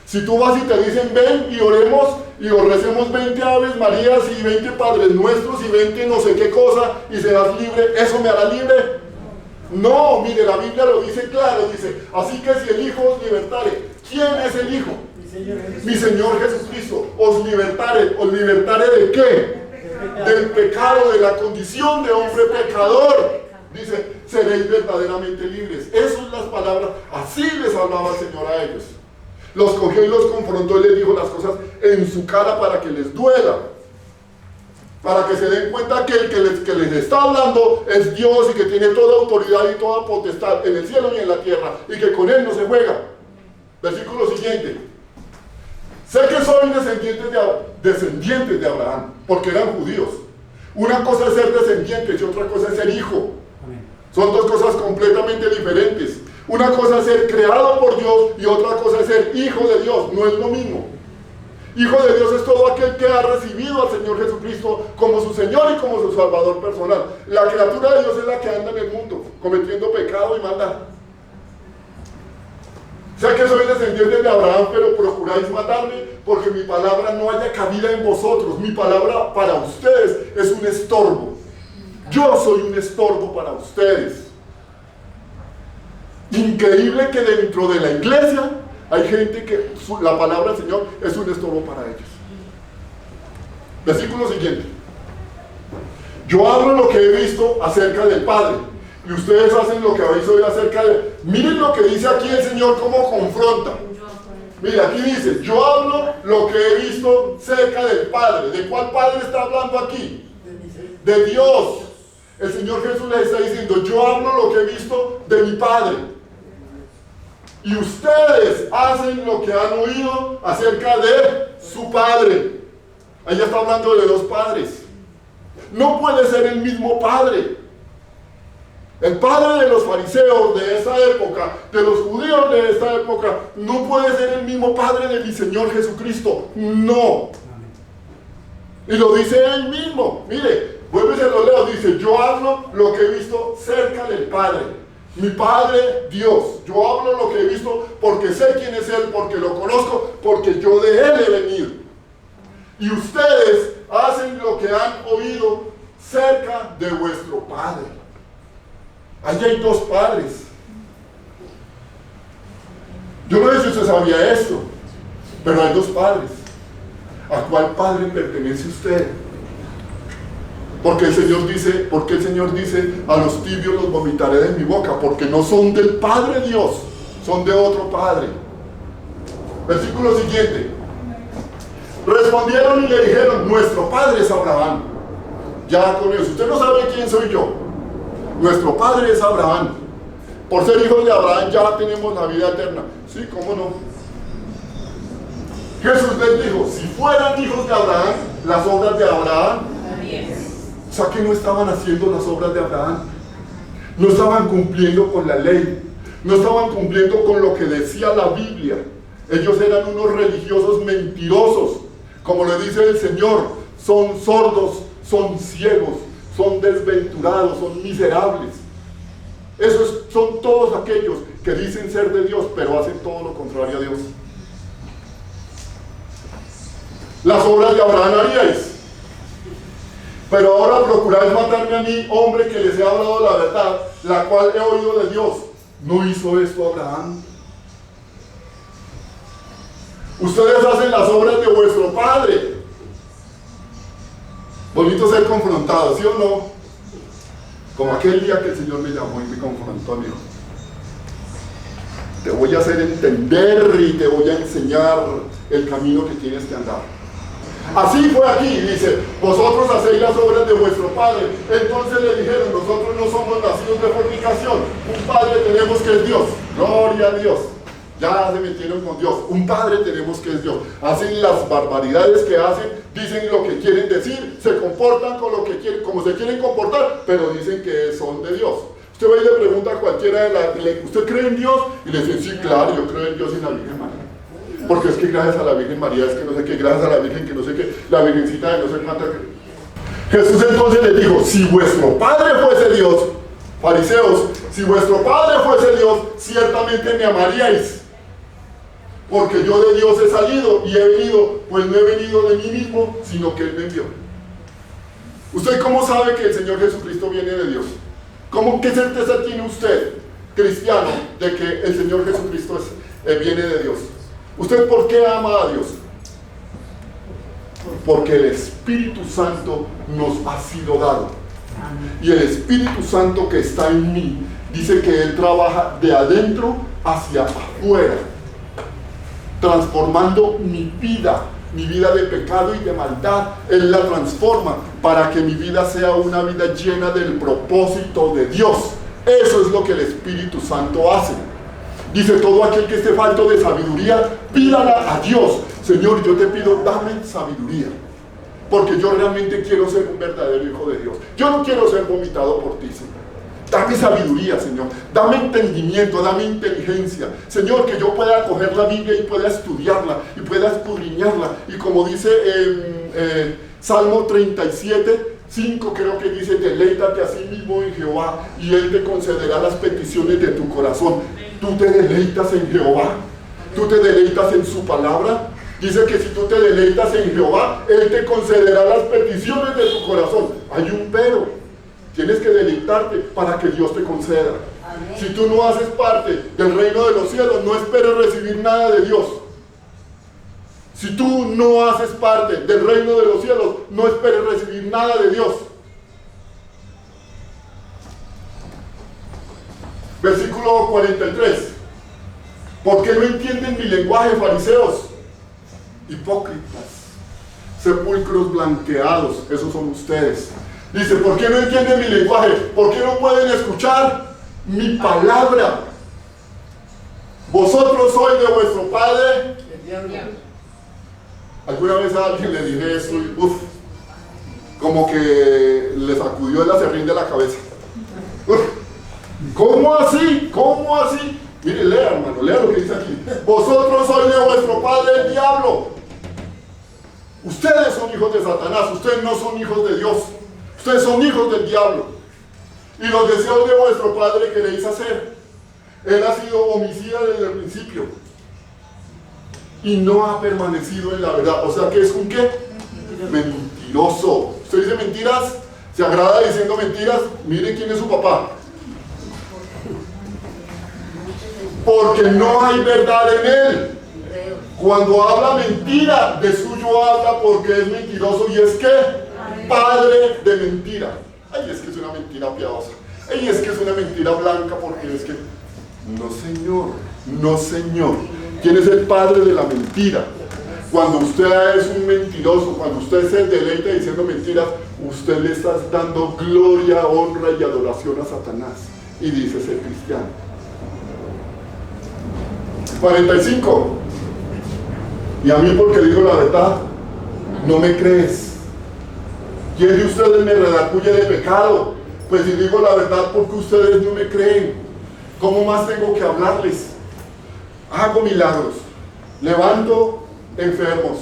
Si tú vas y te dicen ven y oremos y recemos 20 Aves Marías y 20 Padres Nuestros y 20 no sé qué cosa y serás libre, ¿eso me hará libre? No, mire, la Biblia lo dice claro, dice, así que si el Hijo os libertare, ¿quién es el Hijo? Mi Señor Jesucristo. ¿Os libertare de qué? Del pecado, de la condición de hombre pecador. Dice, seréis verdaderamente libres. Esas son las palabras, así les hablaba el Señor a ellos. Los cogió y los confrontó y les dijo las cosas en su cara para que les duela. Para que se den cuenta que el que les está hablando es Dios y que tiene toda autoridad y toda potestad en el cielo y en la tierra y que con Él no se juega. Versículo siguiente. Sé que soy descendientes de Abraham, porque eran judíos. Una cosa es ser descendientes y otra cosa es ser hijo. Son dos cosas completamente diferentes. Una cosa es ser creado por Dios y otra cosa es ser hijo de Dios. No es lo mismo. Hijo de Dios es todo aquel que ha recibido al Señor Jesucristo como su Señor y como su Salvador personal. La criatura de Dios es la que anda en el mundo, cometiendo pecado y maldad. Sé que soy descendiente de Abraham, pero procuráis matarme porque mi palabra no haya cabida en vosotros. Mi palabra para ustedes es un estorbo. Yo soy un estorbo para ustedes. Increíble que dentro de la iglesia hay gente que la palabra del Señor es un estorbo para ellos. Versículo siguiente. Yo hablo lo que he visto acerca del Padre y ustedes hacen lo que habéis oído acerca de él. Miren lo que dice aquí el Señor, cómo confronta. Mira, aquí dice, yo hablo lo que he visto cerca del Padre. ¿De cuál Padre está hablando aquí? De Dios. El Señor Jesús les está diciendo, yo hablo lo que he visto de mi Padre. Y ustedes hacen lo que han oído acerca de su Padre. Ahí está hablando de dos padres. No puede ser el mismo Padre. El padre de los fariseos de esa época, de los judíos de esta época, no puede ser el mismo Padre de mi Señor Jesucristo. No. Y lo dice él mismo. Mire, vuelve y se lo leo. Dice, yo hablo lo que he visto cerca del Padre. Mi Padre Dios. Yo hablo lo que he visto porque sé quién es Él, porque lo conozco, porque yo de Él he venido. Y ustedes hacen lo que han oído cerca de vuestro Padre. Allí hay dos padres. Yo no sé si usted sabía esto, pero hay dos padres. ¿A cuál padre pertenece usted? Porque el Señor dice, a los tibios los vomitaré de mi boca, porque no son del Padre Dios, son de otro Padre. Versículo siguiente. Respondieron y le dijeron, nuestro padre es Abraham. Ya con eso, usted no sabe quién soy yo. Nuestro padre es Abraham. Por ser hijos de Abraham ya tenemos la vida eterna. Sí, ¿cómo no? Jesús les dijo, si fueran hijos de Abraham, las obras de Abraham, o sea que no estaban haciendo las obras de Abraham. No estaban cumpliendo con la ley. No estaban cumpliendo con lo que decía la Biblia. Ellos eran unos religiosos mentirosos. Como le dice el Señor, son sordos, son ciegos, son desventurados, son miserables. Esos son todos aquellos que dicen ser de Dios, pero hacen todo lo contrario a Dios. Las obras de Abraham haríais. Pero ahora procuráis matarme a mí, hombre que les he hablado la verdad, la cual he oído de Dios. ¿No hizo esto Abraham? Ustedes hacen las obras de vuestro padre. Bonito ser confrontado, ¿sí o no? Como aquel día que el Señor me llamó y me confrontó, amigo. Te voy a hacer entender y te voy a enseñar el camino que tienes que andar. Así fue aquí, dice, vosotros hacéis las obras de vuestro padre. Entonces le dijeron, nosotros no somos nacidos de fornicación, un padre tenemos que es Dios. Gloria a Dios. Ya se metieron con Dios. Un padre tenemos que es Dios. Hacen las barbaridades que hacen, dicen lo que quieren decir, se comportan con lo que quieren, como se quieren comportar, pero dicen que son de Dios. Usted va y le pregunta a cualquiera ¿usted cree en Dios? Y le dicen, sí, claro, yo creo en Dios y en la Virgen María. Porque es que gracias a la Virgen María, es que no sé qué, gracias a la Virgen que no sé qué, la Virgencita de no sé cuánta. Jesús entonces les dijo, si vuestro Padre fuese Dios, fariseos, si vuestro Padre fuese Dios, ciertamente me amaríais. Porque yo de Dios he salido y he venido, pues no he venido de mí mismo, sino que Él me envió. ¿Usted cómo sabe que el Señor Jesucristo viene de Dios? ¿Qué certeza tiene usted, cristiano, de que el Señor Jesucristo viene de Dios? ¿Usted por qué ama a Dios? Porque el Espíritu Santo nos ha sido dado. Y el Espíritu Santo que está en mí, dice que Él trabaja de adentro hacia afuera, transformando mi vida de pecado y de maldad. Él la transforma para que mi vida sea una vida llena del propósito de Dios. Eso es lo que el Espíritu Santo hace. Dice, todo aquel que esté falto de sabiduría, pídala a Dios. Señor, yo te pido, dame sabiduría, porque yo realmente quiero ser un verdadero hijo de Dios. Yo no quiero ser vomitado por ti, Señor. Dame sabiduría, Señor. Dame entendimiento, dame inteligencia. Señor, que yo pueda coger la Biblia y pueda estudiarla y pueda escudriñarla. Y como dice Salmo 37:5, creo que dice, deleítate a sí mismo en Jehová y Él te concederá las peticiones de tu corazón. Tú te deleitas en Jehová. Tú te deleitas en su palabra. Dice que si tú te deleitas en Jehová, Él te concederá las peticiones de tu corazón. Hay un pero. Tienes que deleitarte para que Dios te conceda. Amén. Si tú no haces parte del reino de los cielos, no esperes recibir nada de Dios. Si tú no haces parte del reino de los cielos, no esperes recibir nada de Dios. Versículo 43. ¿Por qué no entienden mi lenguaje, fariseos? Hipócritas, sepulcros blanqueados, esos son ustedes. Dice, ¿por qué no entienden mi lenguaje? ¿Por qué no pueden escuchar mi palabra? Vosotros sois de vuestro padre el diablo. Alguna vez a alguien le dije esto y como que le sacudió el acerrín de la cabeza. ¿Cómo así? ¿Cómo así? Mire, lea, hermano, lea lo que dice aquí. Vosotros sois de vuestro padre el diablo. Ustedes son hijos de Satanás, ustedes no son hijos de Dios. Ustedes son hijos del diablo. Y los deseos de vuestro padre queréis hacer. Él ha sido homicida desde el principio y no ha permanecido en la verdad. O sea, ¿qué es un qué? Mentiroso. Usted dice mentiras, se agrada diciendo mentiras. Mire quién es su papá. Porque no hay verdad en él. Cuando habla mentira, de suyo habla porque es mentiroso y es que padre de mentira. Ay, es que es una mentira piadosa. Ay, es que es una mentira blanca porque es que... No, señor. No, señor. ¿Quién es el padre de la mentira? Cuando usted es un mentiroso, cuando usted se deleita diciendo mentiras, usted le está dando gloria, honra y adoración a Satanás. Y dice ser cristiano. 45. Y a mí, porque digo la verdad, no me crees. ¿Quién de ustedes me redarguye de pecado? Pues si digo la verdad, porque ustedes no me creen. ¿Cómo más tengo que hablarles? Hago milagros, levanto enfermos,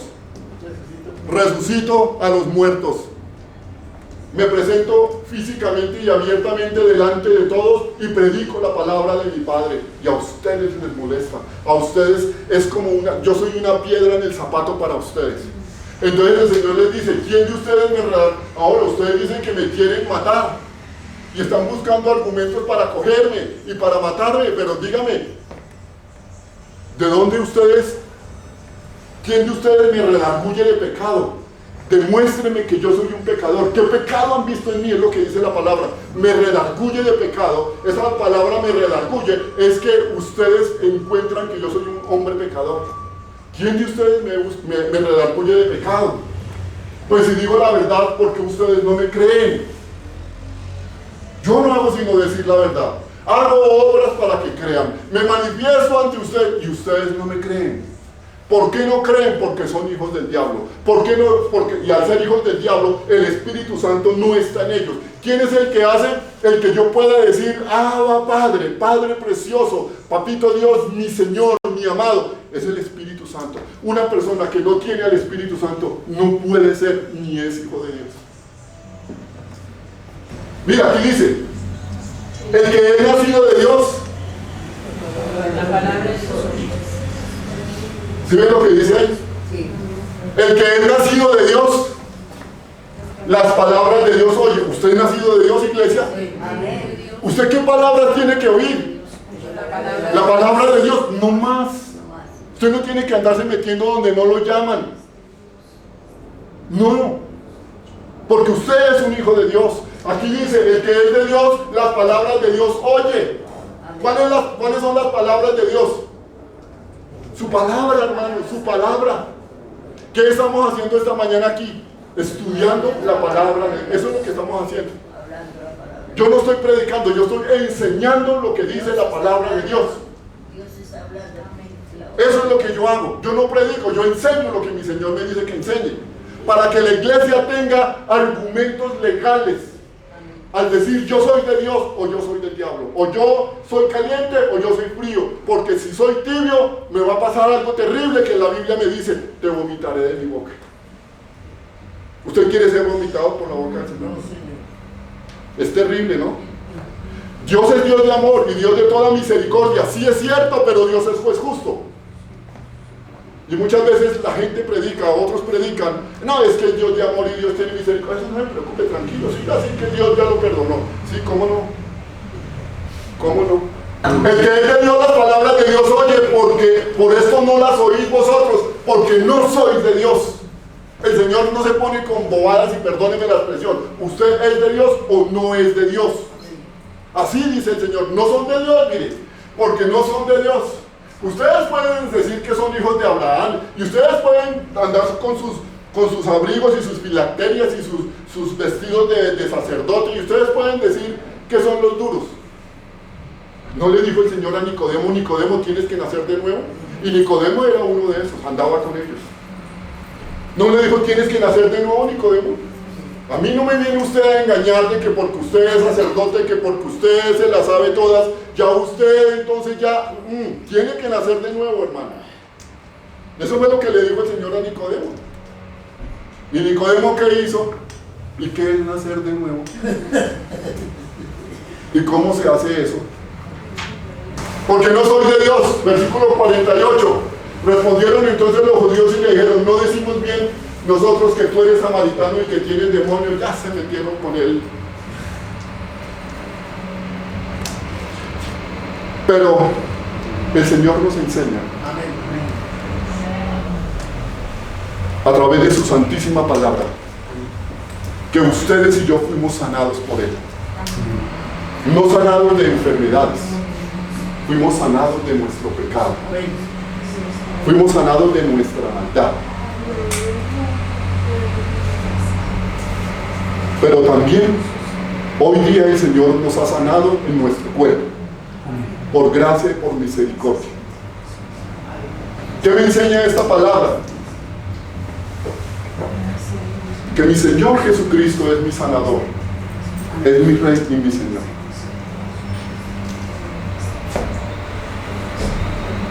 resucito a los muertos, me presento físicamente y abiertamente delante de todos y predico la palabra de mi Padre. Y a ustedes les molesta. A ustedes es como yo soy una piedra en el zapato para ustedes. Entonces el Señor les dice, ¿quién de ustedes me redarguye? Ahora ustedes dicen que me quieren matar y están buscando argumentos para cogerme y para matarme, pero dígame, ¿de dónde ustedes, quién de ustedes me redarguye de pecado? Demuéstrenme que yo soy un pecador. ¿Qué pecado han visto en mí? Es lo que dice la palabra. Me redarguye de pecado. Esa palabra me redarguye es que ustedes encuentran que yo soy un hombre pecador. ¿Quién de ustedes me redarguye de pecado? Pues si digo la verdad, porque ustedes no me creen. Yo no hago sino decir la verdad. Hago obras para que crean. Me manifiesto ante ustedes y ustedes no me creen. ¿Por qué no creen? Porque son hijos del diablo. ¿Por qué no? Y al ser hijos del diablo, el Espíritu Santo no está en ellos. ¿Quién es el que hace? El que yo pueda decir, Abba Padre, Padre precioso, Papito Dios, mi Señor, mi amado. Es el Espíritu Santo. Una persona que no tiene al Espíritu Santo no puede ser ni es hijo de Dios. Mira, aquí dice, el que es nacido de Dios. La palabra de Dios. ¿Sí ven lo que dice ahí? Sí. El que es nacido de Dios, las palabras de Dios oye. ¿Usted es nacido de Dios, iglesia? Amén. ¿Usted qué palabras tiene que oír? La palabra de Dios, no más. Usted no tiene que andarse metiendo donde no lo llaman. No. Porque usted es un hijo de Dios. Aquí dice, el que es de Dios, las palabras de Dios oye. ¿Cuáles son las palabras de Dios? Su palabra, hermano, su palabra. ¿Qué estamos haciendo esta mañana aquí? Estudiando la palabra. Eso es lo que estamos haciendo. Yo no estoy predicando, yo estoy enseñando lo que dice la palabra de Dios. Dios está hablando. Eso es lo que yo hago. Yo no predico, yo enseño lo que mi Señor me dice que enseñe. Para que la iglesia tenga argumentos legales. Al decir yo soy de Dios o yo soy del diablo, o yo soy caliente o yo soy frío, porque si soy tibio me va a pasar algo terrible que la Biblia me dice, te vomitaré de mi boca. ¿Usted quiere ser vomitado por la boca del Señor? Es terrible, ¿no? Dios es Dios de amor y Dios de toda misericordia. Sí es cierto, pero Dios es juez justo. Y muchas veces la gente predica, otros predican, no, es que es Dios de amor y Dios tiene misericordia. Eso no me preocupe, tranquilo, sí, así que Dios ya lo perdonó. Sí, ¿cómo no? ¿Cómo no? El que es de Dios, las palabras de Dios oye, porque por esto no las oís vosotros, porque no sois de Dios. El Señor no se pone con bobadas y perdóneme la expresión. ¿Usted es de Dios o no es de Dios? Así dice el Señor, no son de Dios, mire, porque no son de Dios. Ustedes pueden decir que son hijos de Abraham y ustedes pueden andar con sus abrigos y sus filacterias y sus vestidos de sacerdote y ustedes pueden decir que son los duros. ¿No le dijo el Señor a Nicodemo, Nicodemo, tienes que nacer de nuevo? Y Nicodemo era uno de esos, andaba con ellos. ¿No le dijo tienes que nacer de nuevo, Nicodemo? A mí no me viene usted a engañar de que porque usted es sacerdote, que porque usted se las sabe todas, ya usted entonces ya tiene que nacer de nuevo, hermano. Eso fue lo que le dijo el Señor a Nicodemo. ¿Y Nicodemo qué hizo? ¿Y qué es nacer de nuevo? ¿Y cómo se hace eso? Porque no soy de Dios. Versículo 48. Respondieron entonces los judíos y le dijeron, no decimos bien nosotros que tú eres samaritano y que tienes demonios. Ya se metieron con él. Pero el Señor nos enseña a través de su santísima palabra que ustedes y yo fuimos sanados por él. No sanados de enfermedades, fuimos sanados de nuestro pecado, fuimos sanados de nuestra maldad. Pero también hoy día el Señor nos ha sanado en nuestro cuerpo, por gracia y por misericordia. ¿Qué me enseña esta palabra? Que mi Señor Jesucristo es mi sanador, es mi Rey y mi Señor.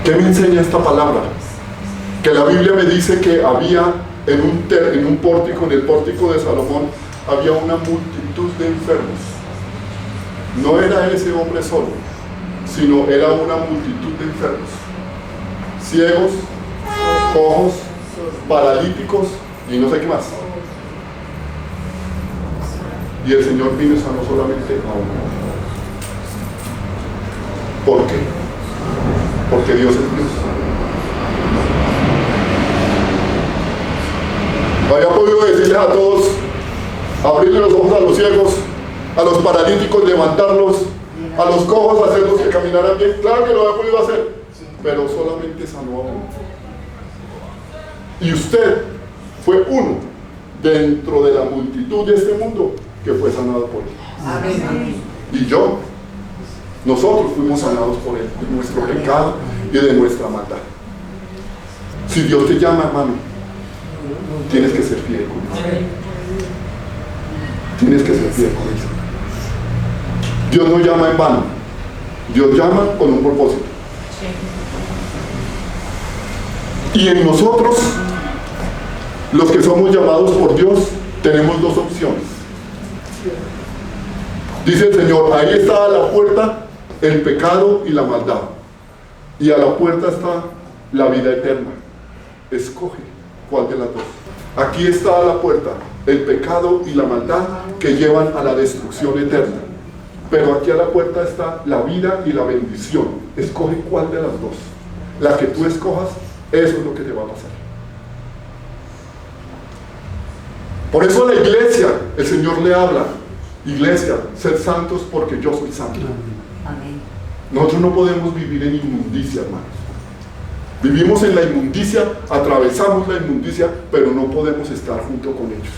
¿Qué me enseña esta palabra? Que la Biblia me dice que había en un pórtico, en el pórtico de Salomón, había una multitud de enfermos. No era ese hombre solo, sino era una multitud de enfermos. Ciegos, cojos, paralíticos, y no sé qué más. Y el Señor vino y sanó solamente a uno. ¿Por qué? Porque Dios es Dios. Había podido decirles a todos, abrirle los ojos a los ciegos, a los paralíticos levantarlos, a los cojos hacerlos que caminaran bien. Claro que lo había podido hacer, pero solamente sanó a uno. Y usted fue uno dentro de la multitud de este mundo que fue sanado por él. Amén. Y yo, nosotros fuimos sanados por él, de nuestro pecado y de nuestra maldad. Si Dios te llama, hermano, tienes que ser fiel con él. Tienes que ser fiel con él. Dios no llama en vano. Dios llama con un propósito. Y en nosotros, los que somos llamados por Dios, tenemos dos opciones. Dice el Señor, ahí está a la puerta el pecado y la maldad. Y a la puerta está la vida eterna. Escoge cuál de las dos. Aquí está a la puerta el pecado y la maldad que llevan a la destrucción eterna. Pero aquí a la puerta está la vida y la bendición. Escoge cuál de las dos. La que tú escojas, eso es lo que te va a pasar. Por eso a la iglesia el Señor le habla: iglesia, sed santos porque yo soy santo. Amén. Nosotros no podemos vivir en inmundicia, hermanos. Vivimos en la inmundicia, atravesamos la inmundicia, pero no podemos estar junto con ellos.